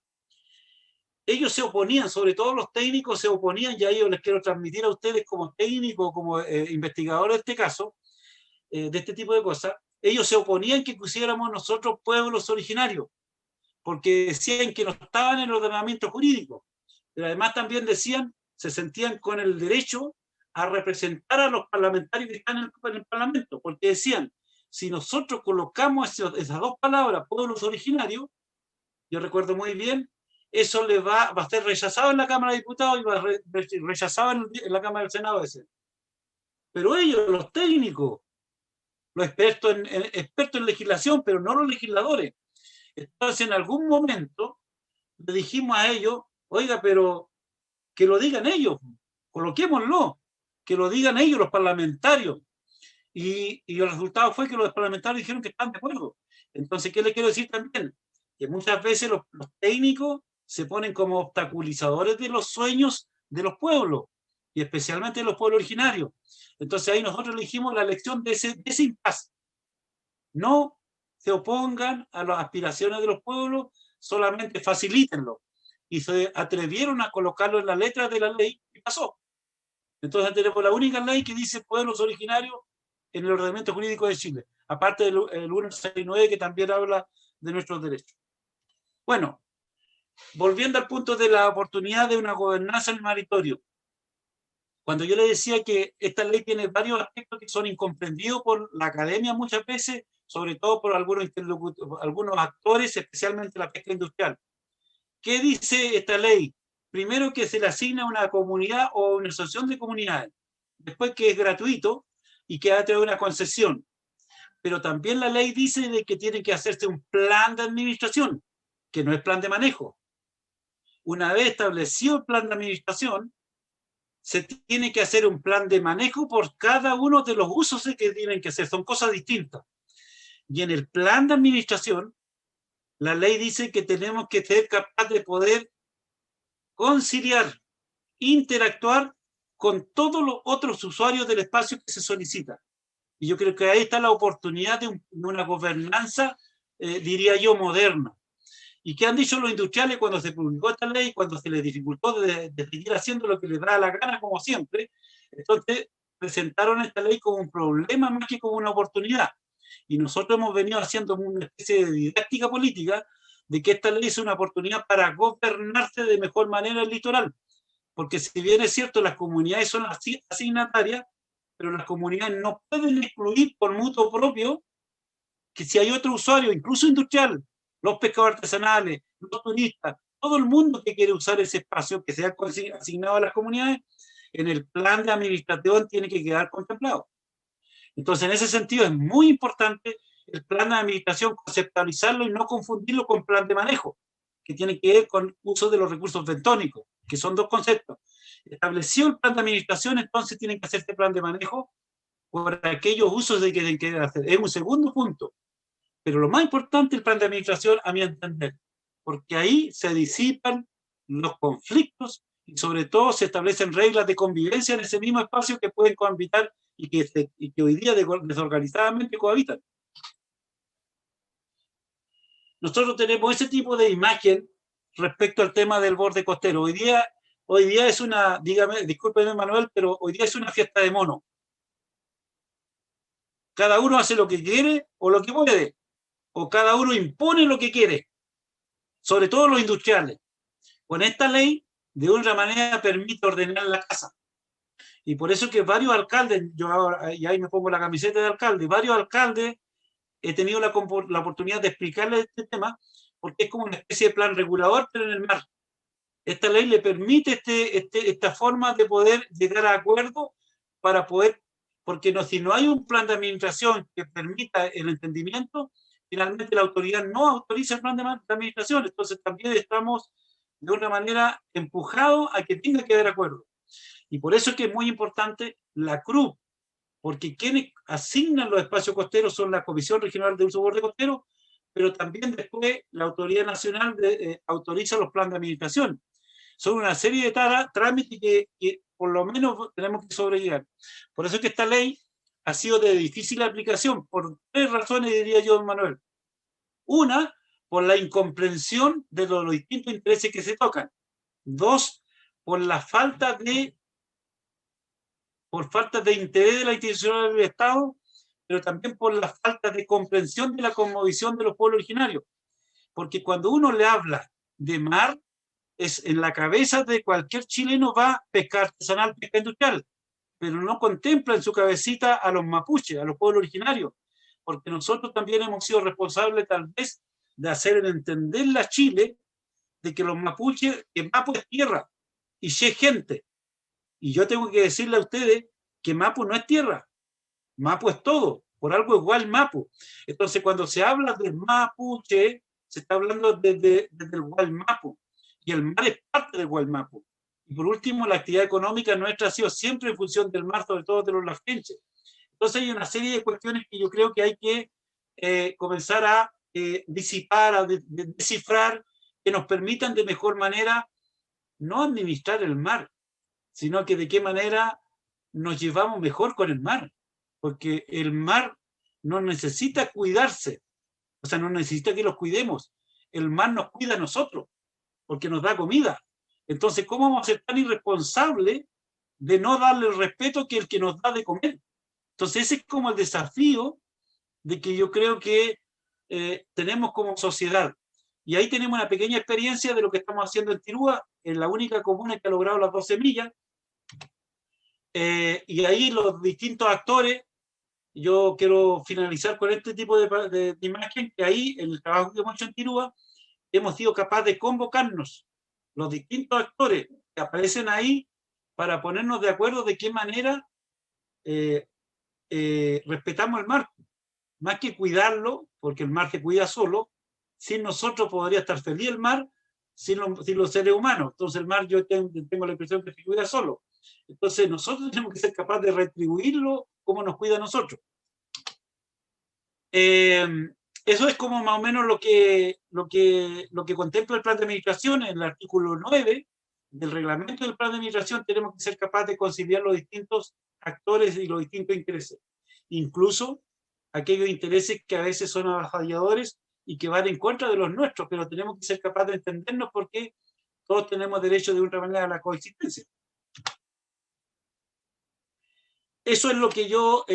ellos se oponían, sobre todo los técnicos se oponían, y a ellos les quiero transmitir a ustedes como técnicos, como investigadores de este caso, de este tipo de cosas, ellos se oponían que pusiéramos nosotros pueblos originarios, porque decían que no estaban en el ordenamiento jurídico. Pero además también decían, se sentían con el derecho a representar a los parlamentarios que están en el Parlamento, porque decían, si nosotros colocamos esas dos palabras, pueblos originarios, yo recuerdo muy bien, eso le va a ser rechazado en la Cámara de Diputados y va a ser rechazado en la Cámara del Senado. Pero ellos, los técnicos, los expertos en legislación, pero no los legisladores. Entonces, en algún momento le dijimos a ellos, oiga, pero que lo digan ellos, coloquémoslo, que lo digan ellos, los parlamentarios. Y el resultado fue que los parlamentarios dijeron que están de acuerdo. Entonces, ¿qué les quiero decir también? Que muchas veces los técnicos se ponen como obstaculizadores de los sueños de los pueblos, y especialmente de los pueblos originarios. Entonces ahí nosotros elegimos la elección de ese impasse. No se opongan a las aspiraciones de los pueblos, solamente facilítenlo. Y se atrevieron a colocarlo en la letra de la ley y pasó. Entonces tenemos la única ley que dice pueblos originarios en el ordenamiento jurídico de Chile, aparte del 169 que también habla de nuestros derechos. Bueno, volviendo al punto de la oportunidad de una gobernanza en el maritorio. Cuando yo le decía que esta ley tiene varios aspectos que son incomprendidos por la academia muchas veces, sobre todo por algunos actores, especialmente la pesca industrial. ¿Qué dice esta ley? Primero, que se le asigna a una comunidad o una asociación de comunidades. Después, que es gratuito y que ha tenido una concesión. Pero también la ley dice de que tiene que hacerse un plan de administración, que no es plan de manejo. Una vez establecido el plan de administración, se tiene que hacer un plan de manejo por cada uno de los usos que tienen que hacer. Son cosas distintas. Y en el plan de administración, la ley dice que tenemos que ser capaces de poder conciliar, interactuar con todos los otros usuarios del espacio que se solicita. Y yo creo que ahí está la oportunidad de una gobernanza, diría yo, moderna. ¿Y qué han dicho los industriales cuando se publicó esta ley, cuando se les dificultó de seguir haciendo lo que les da la gana, como siempre? Entonces presentaron esta ley como un problema más que como una oportunidad. Y nosotros hemos venido haciendo una especie de didáctica política de que esta ley es una oportunidad para gobernarse de mejor manera el litoral. Porque si bien es cierto, las comunidades son asignatarias, pero las comunidades no pueden excluir por mutuo propio que si hay otro usuario, incluso industrial, los pescadores artesanales, los turistas, todo el mundo que quiere usar ese espacio que sea asignado a las comunidades, en el plan de administración tiene que quedar contemplado. Entonces, en ese sentido, es muy importante el plan de administración, conceptualizarlo y no confundirlo con plan de manejo, que tiene que ver con uso de los recursos bentónicos, que son dos conceptos. Establecido el plan de administración, entonces tienen que hacer este plan de manejo por aquellos usos que tienen que hacer. Es un segundo punto. Pero lo más importante el plan de administración, a mi entender, porque ahí se disipan los conflictos y sobre todo se establecen reglas de convivencia en ese mismo espacio que pueden cohabitar y que hoy día desorganizadamente cohabitan. Nosotros tenemos ese tipo de imagen respecto al tema del borde costero. Hoy día es una, dígame, discúlpeme Manuel, pero hoy día es una fiesta de mono. Cada uno hace lo que quiere o lo que puede, o cada uno impone lo que quiere, sobre todo los industriales. Con esta ley, de una manera, permite ordenar la casa. Y por eso que varios alcaldes, yo ahora, y ahí me pongo la camiseta de alcalde, varios alcaldes he tenido la oportunidad de explicarles este tema, porque es como una especie de plan regulador, pero en el mar. Esta ley le permite esta forma de poder llegar a acuerdos para poder, porque si no hay un plan de administración que permita el entendimiento, finalmente la autoridad no autoriza el plan de administración. Entonces también estamos de una manera empujados a que tenga que haber acuerdo. Y por eso es que es muy importante la CRUB, porque quienes asignan los espacios costeros son la Comisión Regional de Uso Borde Costero, pero también después la Autoridad Nacional autoriza los planes de administración. Son una serie de trámites que por lo menos tenemos que sobrellevar. Por eso es que esta ley ha sido de difícil aplicación, por 3 razones, diría yo, Manuel. Una, por la incomprensión de los distintos intereses que se tocan. 2, por falta de interés de la institución del Estado, pero también por la falta de comprensión de la cosmovisión de los pueblos originarios. Porque cuando uno le habla de mar, es en la cabeza de cualquier chileno va pesca artesanal, pesca industrial, pero no contempla en su cabecita a los mapuches, a los pueblos originarios, porque nosotros también hemos sido responsables tal vez de hacer entender a Chile de que los mapuches, que Mapu es tierra y Che es gente. Y yo tengo que decirle a ustedes que Mapu no es tierra, Mapu es todo, por algo es igual Mapu. Entonces, cuando se habla del mapuche, se está hablando desde el Gualmapu, y el mar es parte del Gualmapu. Y por último, la actividad económica nuestra ha sido siempre en función del mar, sobre todo de los lafkenches. Entonces hay una serie de cuestiones que yo creo que hay que comenzar a disipar, a descifrar, que nos permitan de mejor manera no administrar el mar, sino que de qué manera nos llevamos mejor con el mar, porque el mar no necesita cuidarse, o sea, no necesita que los cuidemos, el mar nos cuida a nosotros, porque nos da comida. Entonces, ¿cómo vamos a ser tan irresponsables de no darle el respeto que el que nos da de comer? Entonces, ese es como el desafío de que yo creo que tenemos como sociedad. Y ahí tenemos una pequeña experiencia de lo que estamos haciendo en Tirúa, en la única comuna que ha logrado las 12 millas, y ahí los distintos actores, yo quiero finalizar con este tipo de imagen, que ahí en el trabajo que hemos hecho en Tirúa, hemos sido capaces de convocarnos los distintos actores que aparecen ahí para ponernos de acuerdo de qué manera respetamos el mar, más que cuidarlo, porque el mar se cuida solo, sin nosotros podría estar feliz el mar, sin los seres humanos. Entonces el mar yo tengo la impresión que se cuida solo. Entonces nosotros tenemos que ser capaces de retribuirlo como nos cuida a nosotros. Eso es como más o menos lo que contempla el plan de administración. En el artículo 9 del reglamento del plan de administración tenemos que ser capaces de conciliar los distintos actores y los distintos intereses, incluso aquellos intereses que a veces son avasalladores y que van en contra de los nuestros, pero tenemos que ser capaces de entendernos porque todos tenemos derecho de otra manera a la coexistencia. Eso es lo que yo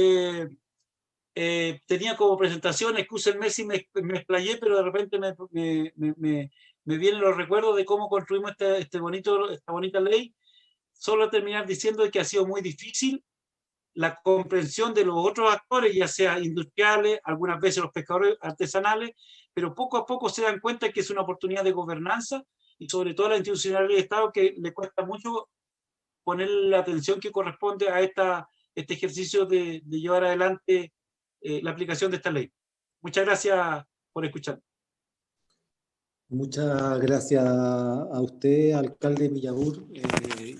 tenía como presentación. Excúsenme si me explayé, pero de repente me vienen los recuerdos de cómo construimos esta bonita ley. Solo terminar diciendo que ha sido muy difícil la comprensión de los otros actores, ya sea industriales, algunas veces los pescadores artesanales, pero poco a poco se dan cuenta que es una oportunidad de gobernanza y sobre todo a la institucionalidad del Estado, que le cuesta mucho poner la atención que corresponde a este ejercicio de llevar adelante la aplicación de esta ley. Muchas gracias por escuchar. Muchas gracias a usted, alcalde Millabur,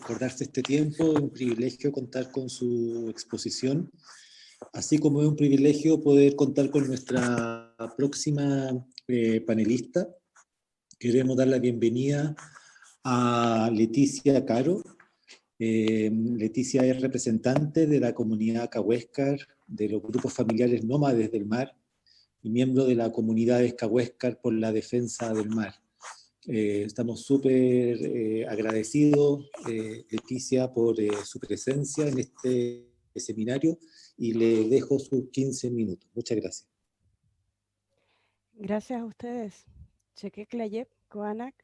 por darse este tiempo. Es un privilegio contar con su exposición, así como es un privilegio poder contar con nuestra próxima panelista. Queremos dar la bienvenida a Leticia Caro. Leticia es representante de la comunidad Cahuéscar, de los grupos familiares nómades del mar, y miembro de la comunidad Escahuéscar por la defensa del mar. Estamos súper agradecidos, Leticia, por su presencia en este seminario, y le dejo sus 15 minutos. Muchas gracias. Gracias a ustedes. Cheque Clayep, Coanac,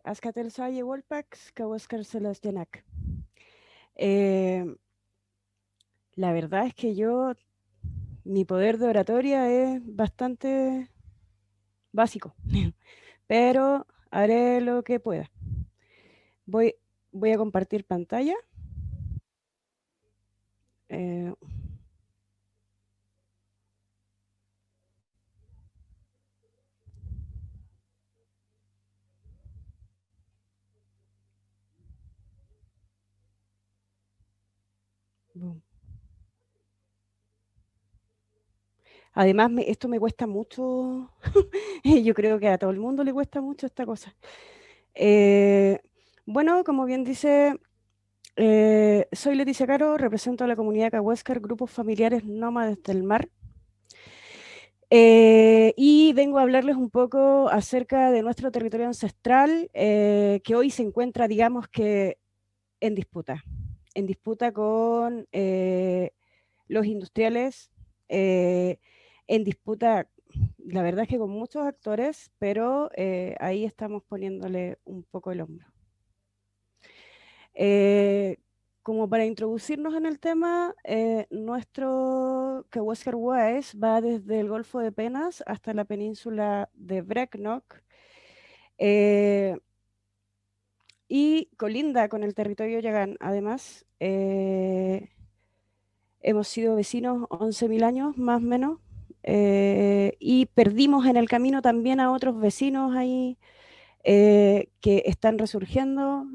Ascatel Saye Wolpax, Cahuéscar Selasyanak. La verdad es que mi poder de oratoria es bastante básico, pero haré lo que pueda. Voy a compartir pantalla. Boom. Además, esto me cuesta mucho, yo creo que a todo el mundo le cuesta mucho esta cosa. Bueno, como bien dice, soy Leticia Caro, represento a la comunidad Cahuéscar, grupos familiares nómades del mar. Y vengo a hablarles un poco acerca de nuestro territorio ancestral, que hoy se encuentra, digamos que, en disputa con los industriales, en disputa, la verdad es que con muchos actores, pero ahí estamos poniéndole un poco el hombro. Como para introducirnos en el tema, nuestro Cahuéscar Wise va desde el Golfo de Penas hasta la península de Brecknock y colinda con el territorio Yagán. Además, hemos sido vecinos 11.000 años, más o menos, y perdimos en el camino también a otros vecinos ahí que están resurgiendo,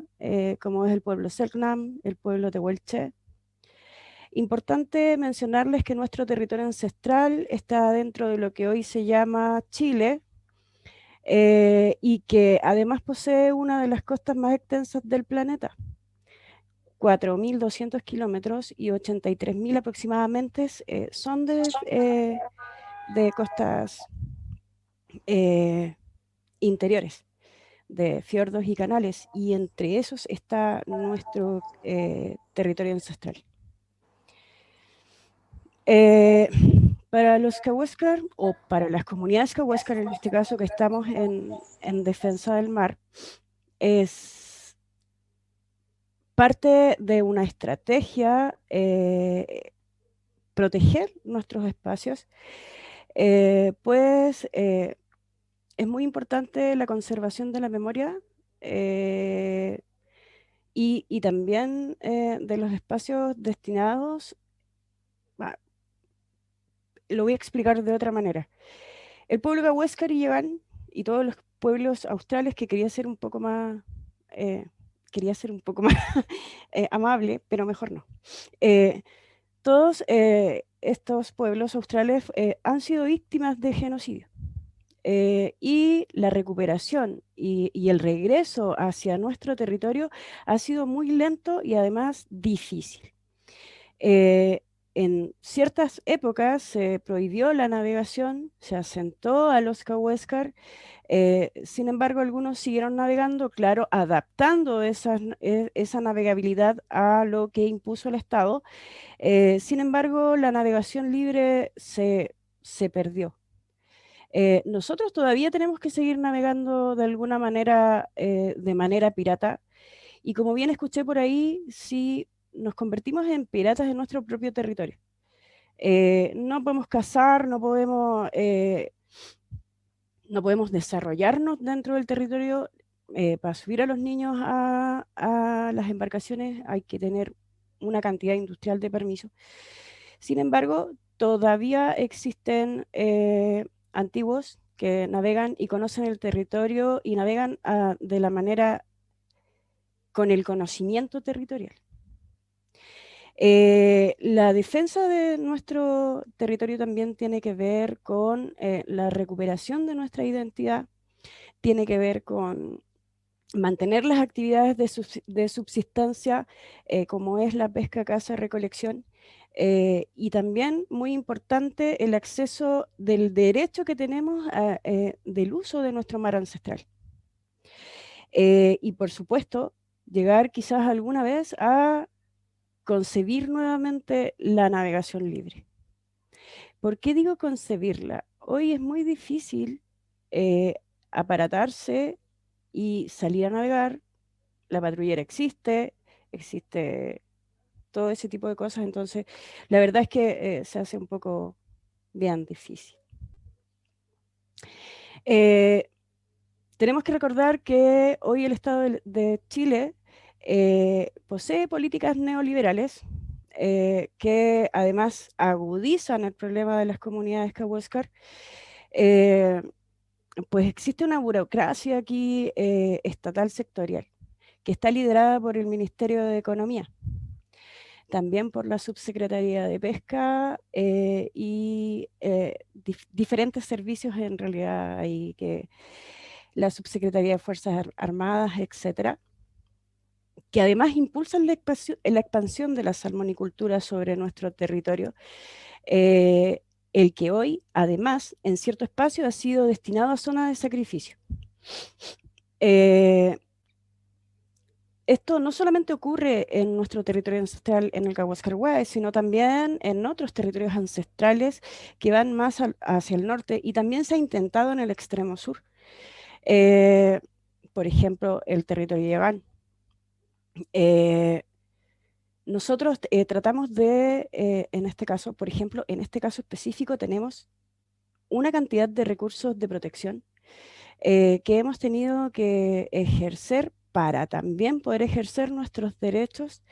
como es el pueblo Selknam, el pueblo Tehuelche. Importante mencionarles que nuestro territorio ancestral está dentro de lo que hoy se llama Chile, y que además posee una de las costas más extensas del planeta, 4.200 kilómetros y 83.000 aproximadamente son de costas interiores, de fiordos y canales, y entre esos está nuestro territorio ancestral. Para los Cahuéscar, o para las comunidades Cahuéscar en este caso, que estamos en defensa del mar, es parte de una estrategia proteger nuestros espacios, pues es muy importante la conservación de la memoria y también de los espacios destinados. Lo voy a explicar de otra manera. El pueblo Cahuéscar y Yagán y todos los pueblos australes que quería ser un poco más amable, pero mejor no. Todos estos pueblos australes han sido víctimas de genocidio. Y la recuperación y el regreso hacia nuestro territorio ha sido muy lento y además difícil. En ciertas épocas se prohibió la navegación, se asentó a los Cahuéscar, sin embargo algunos siguieron navegando, claro, adaptando esa navegabilidad a lo que impuso el Estado. Sin embargo, la navegación libre se perdió. Nosotros todavía tenemos que seguir navegando de alguna manera, de manera pirata, y como bien escuché por ahí, sí nos convertimos en piratas en nuestro propio territorio. No podemos cazar, no podemos desarrollarnos dentro del territorio. Para subir a los niños a las embarcaciones hay que tener una cantidad industrial de permisos. Sin embargo, todavía existen antiguos que navegan y conocen el territorio y navegan de la manera con el conocimiento territorial. La defensa de nuestro territorio también tiene que ver con la recuperación de nuestra identidad, tiene que ver con mantener las actividades de subsistencia, como es la pesca, caza, recolección, y también, muy importante, el acceso del derecho que tenemos del uso de nuestro mar ancestral. Y por supuesto, llegar quizás alguna vez a concebir nuevamente la navegación libre. ¿Por qué digo concebirla? Hoy es muy difícil aparatarse y salir a navegar. La patrullera existe todo ese tipo de cosas, entonces la verdad es que se hace un poco bien difícil. Tenemos que recordar que hoy el Estado de Chile posee políticas neoliberales que además agudizan el problema de las comunidades Cahuéscar. Pues existe una burocracia aquí estatal sectorial que está liderada por el Ministerio de Economía. también por la Subsecretaría de Pesca y diferentes servicios en realidad hay que la Subsecretaría de Fuerzas Armadas, etcétera, que además impulsan la expansión de la salmonicultura sobre nuestro territorio, el que hoy, además, en cierto espacio ha sido destinado a zona de sacrificio. Esto no solamente ocurre en nuestro territorio ancestral en el Cahuascarhuay, sino también en otros territorios ancestrales que van más hacia el norte, y también se ha intentado en el extremo sur. Por ejemplo, el territorio Yagán. Nosotros tratamos de, en este caso, por ejemplo, en este caso específico tenemos una cantidad de recursos de protección que hemos tenido que ejercer para también poder ejercer nuestros derechos,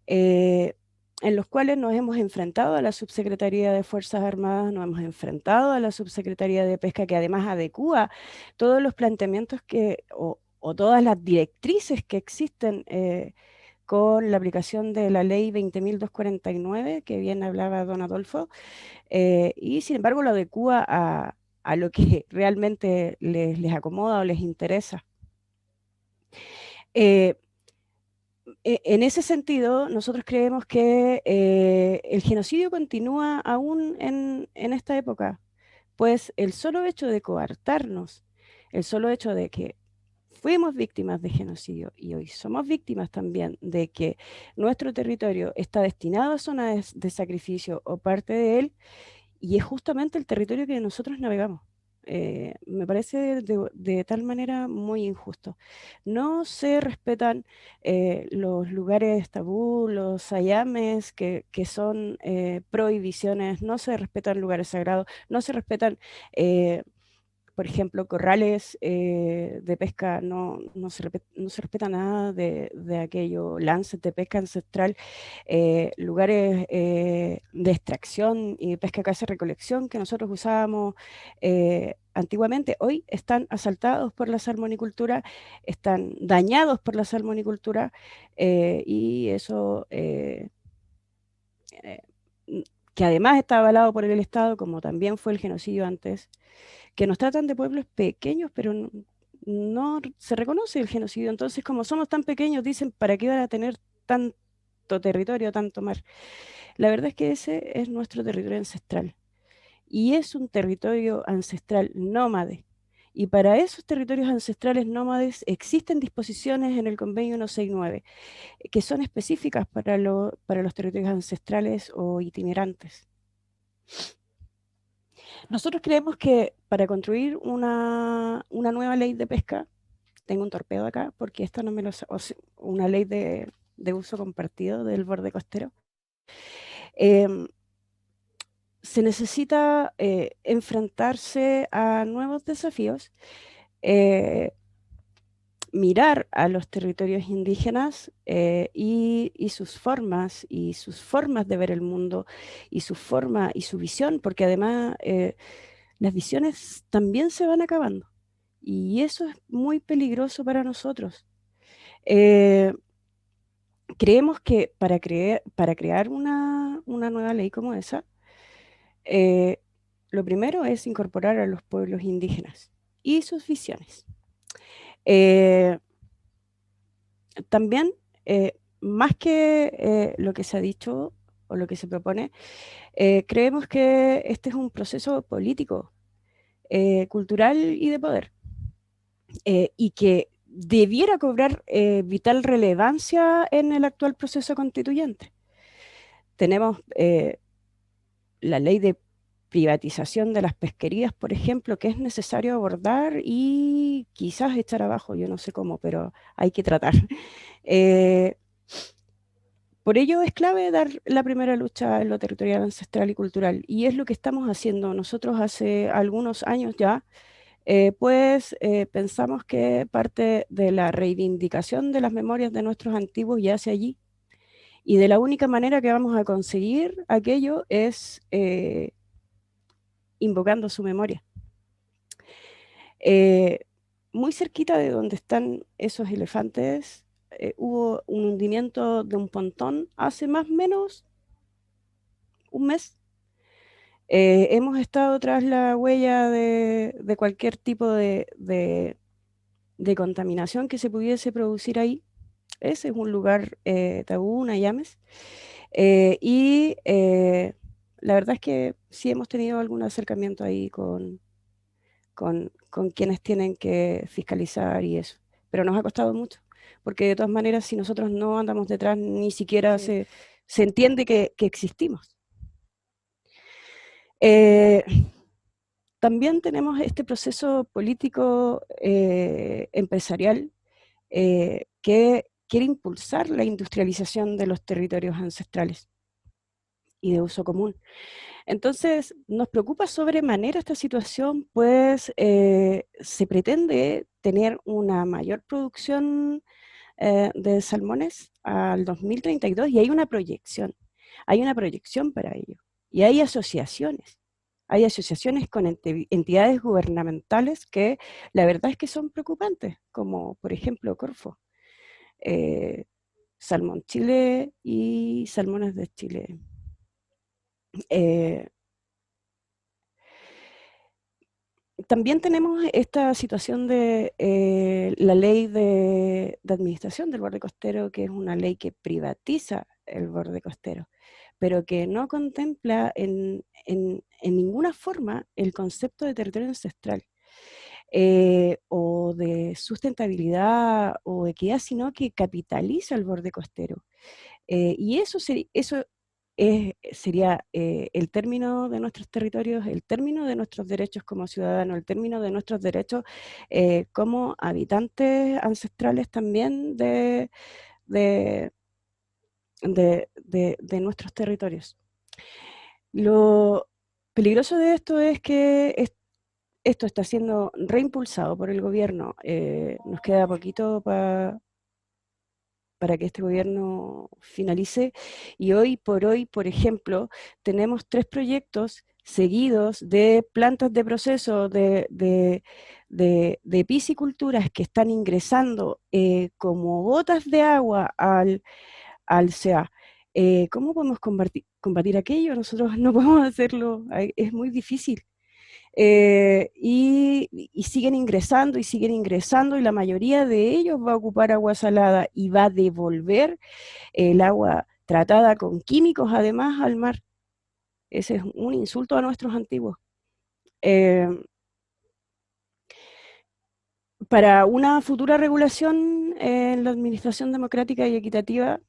en los cuales nos hemos enfrentado a la Subsecretaría de Fuerzas Armadas, nos hemos enfrentado a la Subsecretaría de Pesca, que además adecúa todos los planteamientos o todas las directrices que existen con la aplicación de la ley 20.249, que bien hablaba don Adolfo, y sin embargo lo adecúa a lo que realmente les acomoda o les interesa. En ese sentido, nosotros creemos que el genocidio continúa aún en esta época, pues el solo hecho de coartarnos, el solo hecho de que fuimos víctimas de genocidio y hoy somos víctimas también de que nuestro territorio está destinado a zonas de sacrificio o parte de él, y es justamente el territorio que nosotros navegamos. Me parece de tal manera muy injusto. No se respetan los lugares tabú, los ayames que son prohibiciones, no se respetan lugares sagrados, no se respetan por ejemplo, corrales de pesca, no se respeta nada de aquello, lances de pesca ancestral, lugares de extracción y pesca, caza y recolección que nosotros usábamos antiguamente, hoy están asaltados por la salmonicultura, están dañados por la salmonicultura, y eso eh, que además está avalado por el Estado, como también fue el genocidio antes, que nos tratan de pueblos pequeños, pero no se reconoce el genocidio. Entonces, como somos tan pequeños, dicen, ¿para qué van a tener tanto territorio, tanto mar? La verdad es que ese es nuestro territorio ancestral. Y es un territorio ancestral nómade. Y para esos territorios ancestrales nómades existen disposiciones en el convenio 169 que son específicas para los territorios ancestrales o itinerantes. Nosotros creemos que para construir una nueva ley de pesca, tengo un torpedo acá, porque esta no me lo... una ley de uso compartido del borde costero, se necesita enfrentarse a nuevos desafíos, mirar a los territorios indígenas y sus formas de ver el mundo y su forma y su visión, porque además las visiones también se van acabando y eso es muy peligroso para nosotros. Creemos que para crear una nueva ley como esa, lo primero es incorporar a los pueblos indígenas y sus visiones. También, más que lo que se ha dicho o lo que se propone, creemos que este es un proceso político, cultural y de poder, y que debiera cobrar vital relevancia en el actual proceso constituyente. Tenemos la ley de privatización de las pesquerías, por ejemplo, que es necesario abordar y quizás echar abajo, yo no sé cómo, pero hay que tratar. Por ello es clave dar la primera lucha en lo territorial, ancestral y cultural, y es lo que estamos haciendo nosotros hace algunos años ya, pues pensamos que parte de la reivindicación de las memorias de nuestros antiguos yace allí, y de la única manera que vamos a conseguir aquello es invocando su memoria. Muy cerquita de donde están esos elefantes hubo un hundimiento de un pontón hace más o menos un mes. Hemos estado tras la huella de cualquier tipo de contaminación que se pudiese producir ahí. Ese es un lugar tabú, Nayames. Y la verdad es que sí hemos tenido algún acercamiento ahí con quienes tienen que fiscalizar y eso. Pero nos ha costado mucho, porque de todas maneras, si nosotros no andamos detrás, ni siquiera se entiende que existimos. También tenemos este proceso político empresarial que quiere impulsar la industrialización de los territorios ancestrales y de uso común. Entonces, nos preocupa sobremanera esta situación, pues se pretende tener una mayor producción de salmones al 2032 y hay una proyección para ello. Y hay asociaciones con entidades gubernamentales que la verdad es que son preocupantes, como por ejemplo Corfo, Salmón Chile y Salmones de Chile. También tenemos esta situación de la ley de administración del borde costero, que es una ley que privatiza el borde costero, pero que no contempla en ninguna forma el concepto de territorio ancestral o de sustentabilidad o equidad, sino que capitaliza el borde costero. Y eso sería el término de nuestros territorios, el término de nuestros derechos como ciudadanos, el término de nuestros derechos como habitantes ancestrales también de nuestros territorios. Lo peligroso de esto es que esto está siendo reimpulsado por el gobierno. Nos queda poquito para que este gobierno finalice. Y hoy por hoy, por ejemplo, tenemos 3 proyectos seguidos de plantas de proceso de pisciculturas que están ingresando como gotas de agua al CEA. ¿Cómo podemos combatir aquello? Nosotros no podemos hacerlo, es muy difícil. Y siguen ingresando y la mayoría de ellos va a ocupar agua salada y va a devolver el agua tratada con químicos además al mar. Ese es un insulto a nuestros antiguos. Para una futura regulación en la administración democrática y equitativa,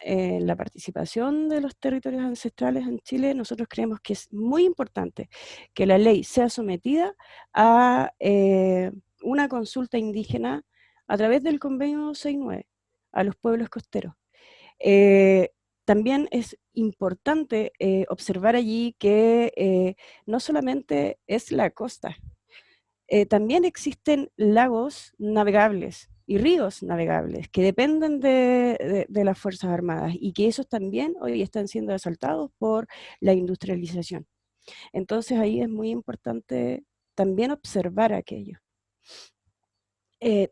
la participación de los territorios ancestrales en Chile, nosotros creemos que es muy importante que la ley sea sometida a una consulta indígena a través del convenio 69 a los pueblos costeros. También es importante observar allí que no solamente es la costa, también existen lagos navegables y ríos navegables que dependen de las Fuerzas Armadas y que esos también hoy están siendo asaltados por la industrialización. Entonces ahí es muy importante también observar aquello.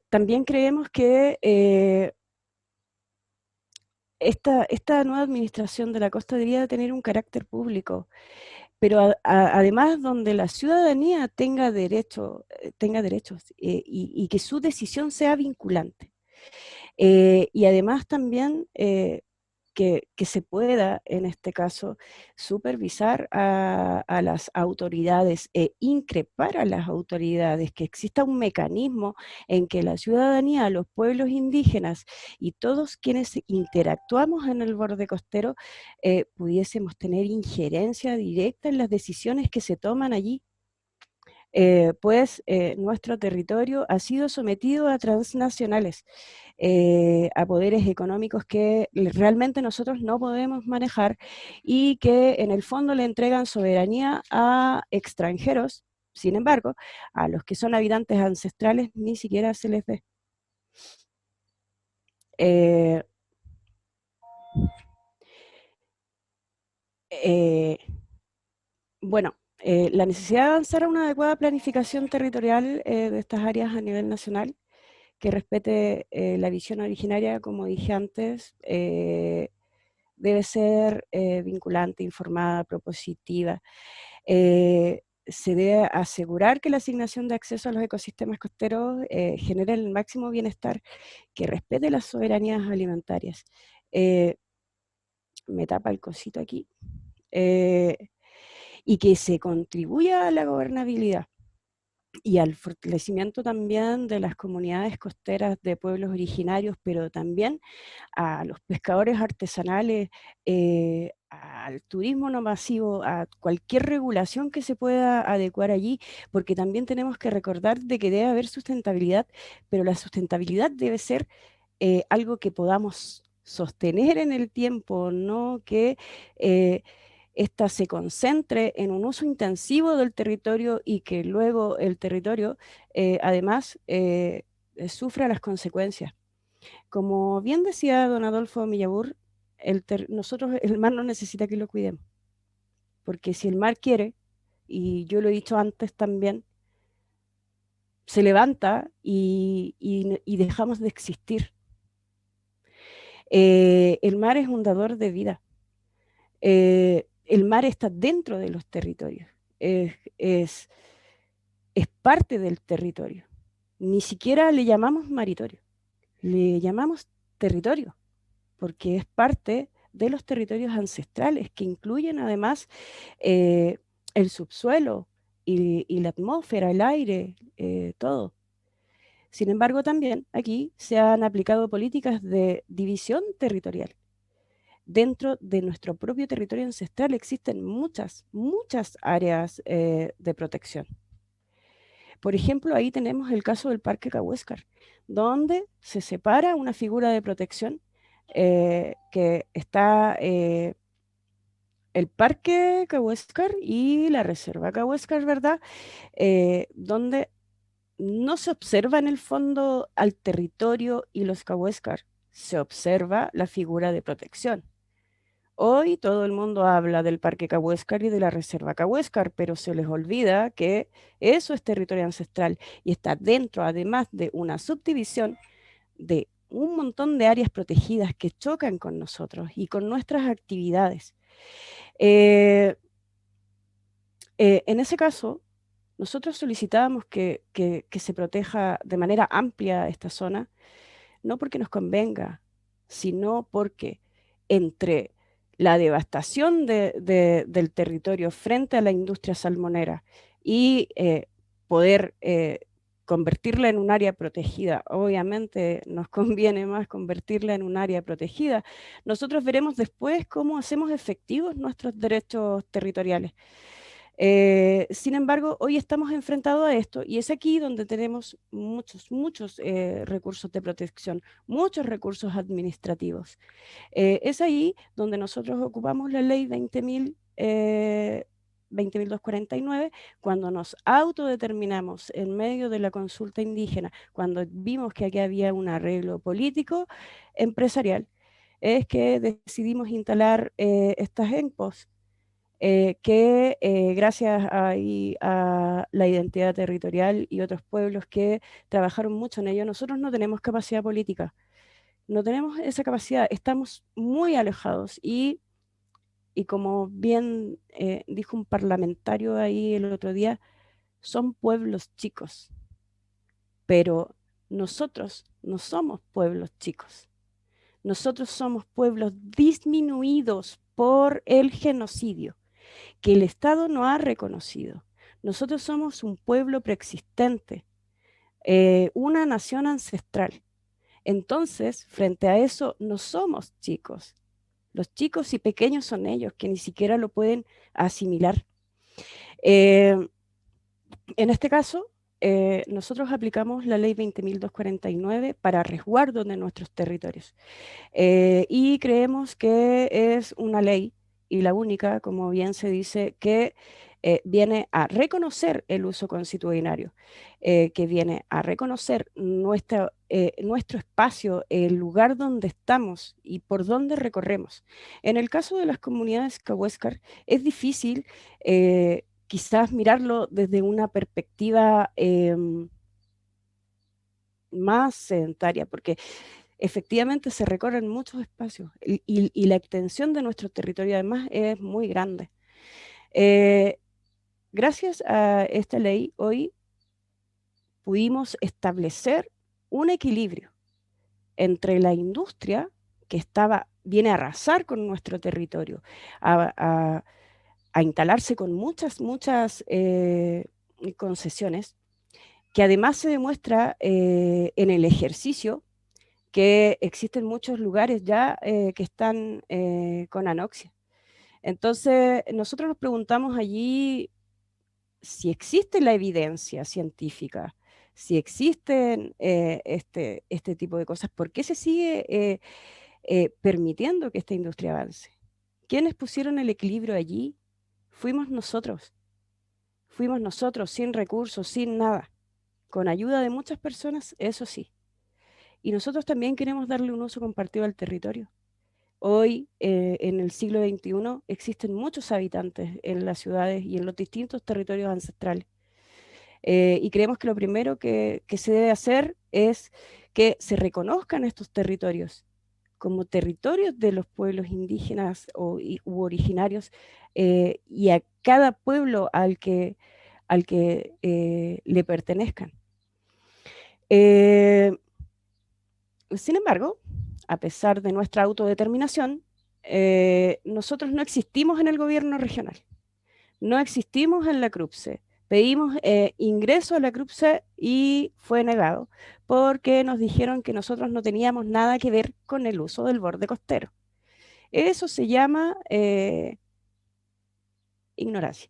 También creemos que esta nueva administración de la costa debería tener un carácter público, pero además donde la ciudadanía tenga derechos y que su decisión sea vinculante. Y además también que se pueda, en este caso, supervisar a las autoridades e increpar a las autoridades, que exista un mecanismo en que la ciudadanía, los pueblos indígenas y todos quienes interactuamos en el borde costero pudiésemos tener injerencia directa en las decisiones que se toman allí. Pues nuestro territorio ha sido sometido a transnacionales, a poderes económicos que realmente nosotros no podemos manejar y que en el fondo le entregan soberanía a extranjeros. Sin embargo, a los que son habitantes ancestrales ni siquiera se les ve. Bueno, la necesidad de avanzar a una adecuada planificación territorial de estas áreas a nivel nacional, que respete la visión originaria, como dije antes, debe ser vinculante, informada, propositiva. Se debe asegurar que la asignación de acceso a los ecosistemas costeros genere el máximo bienestar, que respete las soberanías alimentarias. Me tapa el cosito aquí. Y que se contribuya a la gobernabilidad y al fortalecimiento también de las comunidades costeras de pueblos originarios, pero también a los pescadores artesanales, al turismo no masivo, a cualquier regulación que se pueda adecuar allí, porque también tenemos que recordar de que debe haber sustentabilidad, pero la sustentabilidad debe ser algo que podamos sostener en el tiempo, no que esta se concentre en un uso intensivo del territorio y que luego el territorio además sufra las consecuencias. Como bien decía don Adolfo Millabur, nosotros el mar no necesita que lo cuidemos, porque si el mar quiere, y yo lo he dicho antes también, se levanta y dejamos de existir. El mar es un dador de vida. El mar está dentro de los territorios, es parte del territorio. Ni siquiera le llamamos maritorio, le llamamos territorio, porque es parte de los territorios ancestrales, que incluyen además el subsuelo y la atmósfera, el aire, todo. Sin embargo, también aquí se han aplicado políticas de división territorial. Dentro de nuestro propio territorio ancestral existen muchas áreas de protección. Por ejemplo, ahí tenemos el caso del Parque Cahuéscar, donde se separa una figura de protección que está el Parque Cahuéscar y la Reserva Cahuéscar, ¿verdad? Donde no se observa en el fondo al territorio y los Cahuéscar, se observa la figura de protección. Hoy todo el mundo habla del Parque Cahuéscar y de la Reserva Cahuéscar, pero se les olvida que eso es territorio ancestral y está dentro, además de una subdivisión de un montón de áreas protegidas que chocan con nosotros y con nuestras actividades. En ese caso, nosotros solicitábamos que se proteja de manera amplia esta zona, no porque nos convenga, sino porque entre la devastación del territorio frente a la industria salmonera y poder convertirla en un área protegida, obviamente nos conviene más convertirla en un área protegida. Nosotros veremos después cómo hacemos efectivos nuestros derechos territoriales. Sin embargo, hoy estamos enfrentados a esto y es aquí donde tenemos muchos recursos de protección, muchos recursos administrativos. Es ahí donde nosotros ocupamos la ley 20.249, cuando nos autodeterminamos en medio de la consulta indígena, cuando vimos que aquí había un arreglo político, empresarial, es que decidimos instalar estas ENPOS, que gracias a la identidad territorial y otros pueblos que trabajaron mucho en ello, nosotros no tenemos capacidad política, no tenemos esa capacidad, estamos muy alejados y como bien dijo un parlamentario ahí el otro día, son pueblos chicos, pero nosotros no somos pueblos chicos, nosotros somos pueblos disminuidos por el genocidio que el Estado no ha reconocido. Nosotros somos un pueblo preexistente, una nación ancestral. Entonces, frente a eso, no somos chicos. Los chicos y pequeños son ellos, que ni siquiera lo pueden asimilar. En este caso, nosotros aplicamos la ley 20.249 para resguardo de nuestros territorios. Y creemos que es una ley, y la única, como bien se dice, que viene a reconocer el uso consuetudinario, que viene a reconocer nuestro espacio, el lugar donde estamos y por dónde recorremos. En el caso de las comunidades cahuéscar, es difícil quizás mirarlo desde una perspectiva más sedentaria, porque efectivamente se recorren muchos espacios y la extensión de nuestro territorio además es muy grande. Gracias a esta ley hoy pudimos establecer un equilibrio entre la industria que viene a arrasar con nuestro territorio, a instalarse con muchas concesiones, que además se demuestra en el ejercicio que existen muchos lugares ya que están con anoxia. Entonces, nosotros nos preguntamos allí si existe la evidencia científica, si existen este tipo de cosas, ¿por qué se sigue permitiendo que esta industria avance? ¿Quiénes pusieron el equilibrio allí? Fuimos nosotros sin recursos, sin nada, con ayuda de muchas personas, eso sí. Y nosotros también queremos darle un uso compartido al territorio. Hoy, en el siglo XXI, existen muchos habitantes en las ciudades y en los distintos territorios ancestrales. Y creemos que lo primero que se debe hacer es que se reconozcan estos territorios como territorios de los pueblos indígenas u originarios, y a cada pueblo al que le pertenezcan. Sin embargo, a pesar de nuestra autodeterminación, nosotros no existimos en el gobierno regional, no existimos en la CRUPSE. Pedimos ingreso a la CRUPSE y fue negado, porque nos dijeron que nosotros no teníamos nada que ver con el uso del borde costero. Eso se llama ignorancia,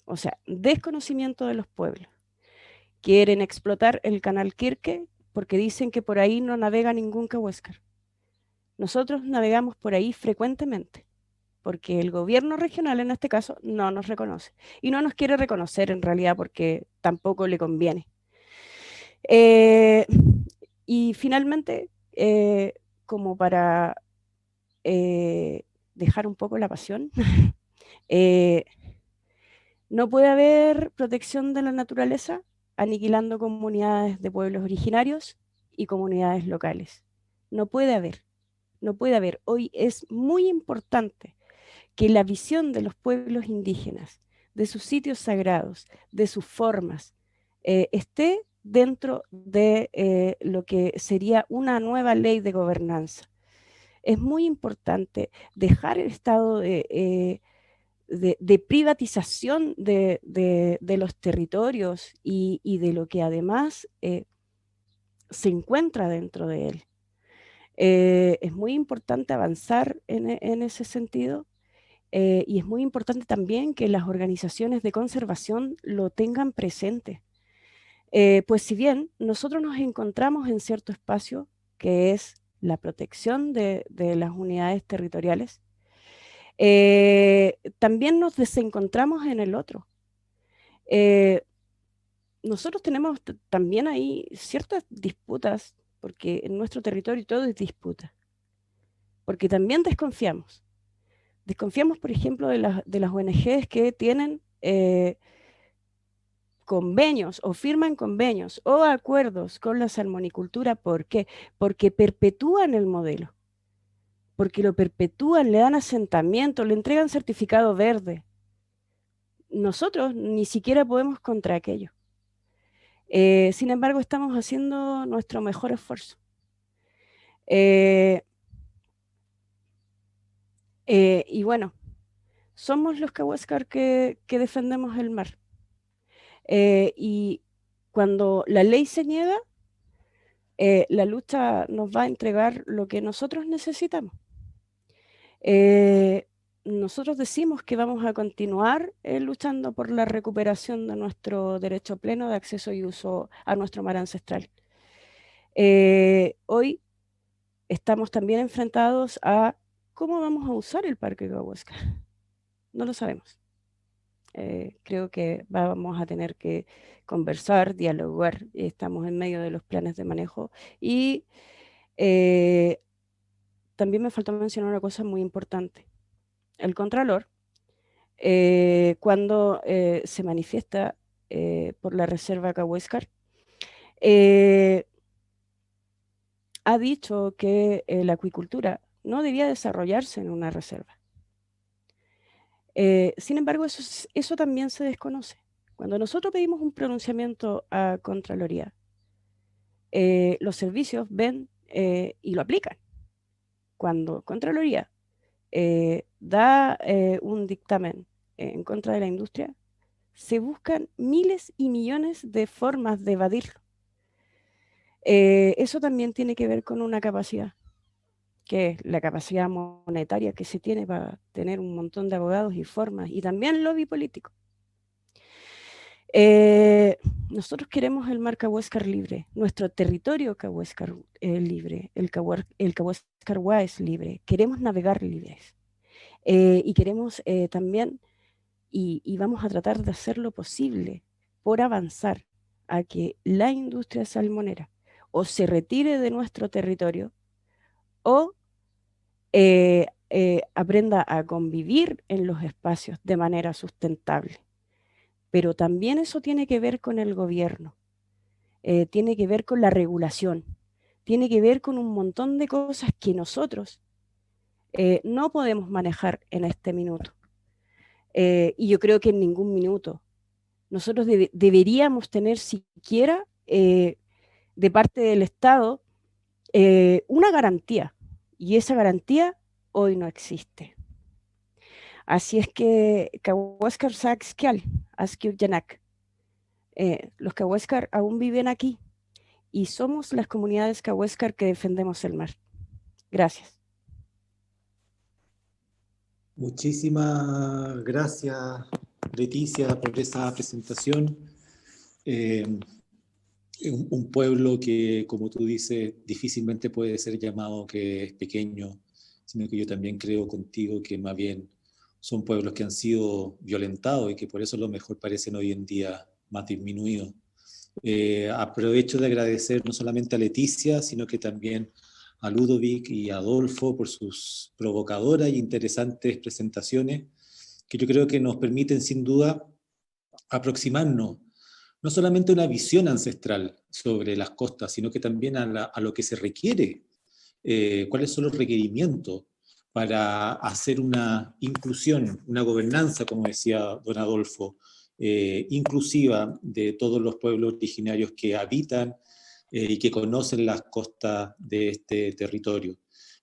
o sea, desconocimiento de los pueblos. Quieren explotar el canal Quirque porque dicen que por ahí no navega ningún cahuéscar. Nosotros navegamos por ahí frecuentemente, porque el gobierno regional en este caso no nos reconoce. Y no nos quiere reconocer en realidad porque tampoco le conviene. Y finalmente, como para dejar un poco la pasión, no puede haber protección de la naturaleza aniquilando comunidades de pueblos originarios y comunidades locales. No puede haber. No puede haber. Hoy es muy importante que la visión de los pueblos indígenas, de sus sitios sagrados, de sus formas, esté dentro de lo que sería una nueva ley de gobernanza. Es muy importante dejar el estado de privatización de los territorios y de lo que además se encuentra dentro de él. Es muy importante avanzar en ese sentido. Y es muy importante también que las organizaciones de conservación lo tengan presente. Pues si bien nosotros nos encontramos en cierto espacio, que es la protección de las unidades territoriales, también nos desencontramos en el otro. Nosotros tenemos también ahí ciertas disputas, porque en nuestro territorio todo es disputa, porque también desconfiamos. Desconfiamos, por ejemplo, de las ONGs que tienen convenios o firman convenios o acuerdos con la salmonicultura. ¿Por qué? Porque perpetúan el modelo, porque lo perpetúan, le dan asentamiento, le entregan certificado verde. Nosotros ni siquiera podemos contra aquello. Sin embargo, estamos haciendo nuestro mejor esfuerzo. Y bueno, somos los cahuéscar que defendemos el mar. Y cuando la ley se niega, la lucha nos va a entregar lo que nosotros necesitamos. Nosotros decimos que vamos a continuar luchando por la recuperación de nuestro derecho pleno de acceso y uso a nuestro mar ancestral. Hoy estamos también enfrentados a cómo vamos a usar el Parque Cahuéscar. No lo sabemos. Creo que vamos a tener que conversar, dialogar. Estamos en medio de los planes de manejo y también me faltó mencionar una cosa muy importante. El Contralor, cuando se manifiesta por la Reserva Cahuéscar, ha dicho que la acuicultura no debía desarrollarse en una reserva. Sin embargo, eso también se desconoce. Cuando nosotros pedimos un pronunciamiento a Contraloría, los servicios ven y lo aplican. Cuando Contraloría da un dictamen en contra de la industria, se buscan miles y millones de formas de evadirlo. Eso también tiene que ver con una capacidad, que es la capacidad monetaria que se tiene para tener un montón de abogados y formas, y también lobby político. Nosotros queremos el mar Cahuéscar libre, nuestro territorio Cahuéscar libre, el Cahuéscar Guáez libre, queremos navegar libres. Y queremos también, y vamos a tratar de hacer lo posible por avanzar a que la industria salmonera o se retire de nuestro territorio o aprenda a convivir en los espacios de manera sustentable. Pero también eso tiene que ver con el gobierno, tiene que ver con la regulación, tiene que ver con un montón de cosas que nosotros no podemos manejar en este minuto. Y yo creo que en ningún minuto. Nosotros deberíamos tener siquiera de parte del Estado una garantía, y esa garantía hoy no existe. Así es que Cahuéscar Saxquial, Askiuk Yanak, los Cahuéscar aún viven aquí y somos las comunidades Cahuéscar que defendemos el mar. Gracias. Muchísimas gracias, Leticia, por esa presentación. Un pueblo que, como tú dices, difícilmente puede ser llamado que es pequeño, sino que yo también creo contigo que más bien son pueblos que han sido violentados y que por eso a lo mejor parecen hoy en día más disminuidos. Aprovecho de agradecer no solamente a Leticia, sino que también a Ludovic y a Adolfo por sus provocadoras y interesantes presentaciones, que yo creo que nos permiten sin duda aproximarnos no solamente a una visión ancestral sobre las costas, sino que también a lo que se requiere, cuáles son los requerimientos para hacer una inclusión, una gobernanza, como decía don Adolfo, inclusiva de todos los pueblos originarios que habitan y que conocen las costas de este territorio.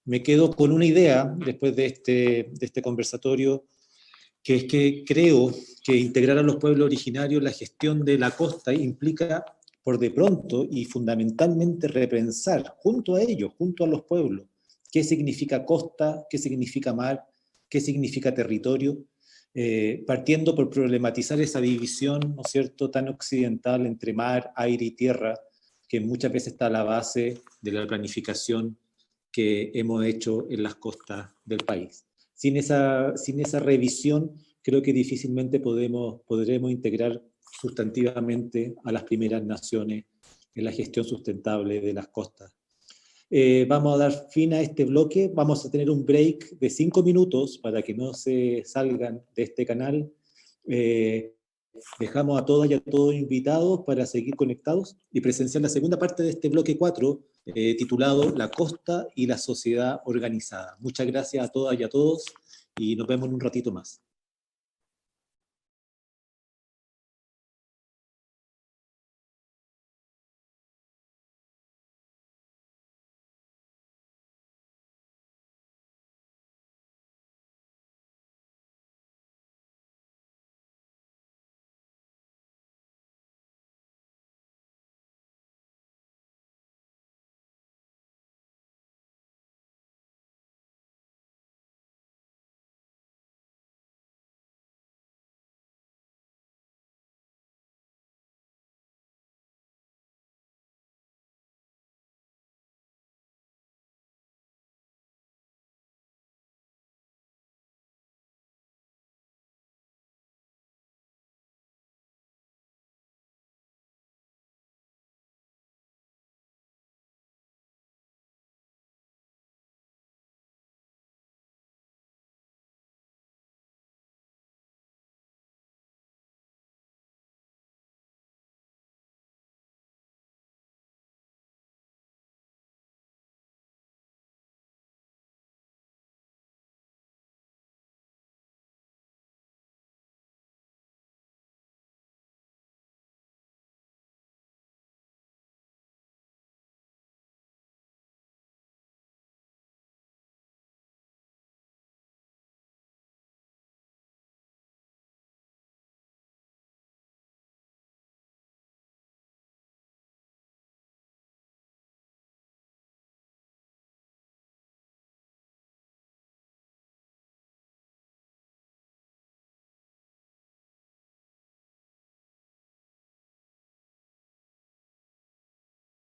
Me quedo con una idea después de este conversatorio, que es que creo que integrar a los pueblos originarios en la gestión de la costa implica, por de pronto y fundamentalmente, repensar junto a ellos, junto a los pueblos, qué significa costa, qué significa mar, qué significa territorio, partiendo por problematizar esa división, ¿no es cierto?, tan occidental entre mar, aire y tierra, que muchas veces está a la base de la planificación que hemos hecho en las costas del país. Sin esa revisión, creo que difícilmente podremos integrar sustantivamente a las primeras naciones en la gestión sustentable de las costas. Vamos a dar fin a este bloque. Vamos a tener un break de 5 minutos para que no se salgan de este canal. Dejamos a todas y a todos invitados para seguir conectados y presenciar la segunda parte de este bloque 4, titulado La costa y la sociedad organizada. Muchas gracias a todas y a todos y nos vemos en un ratito más.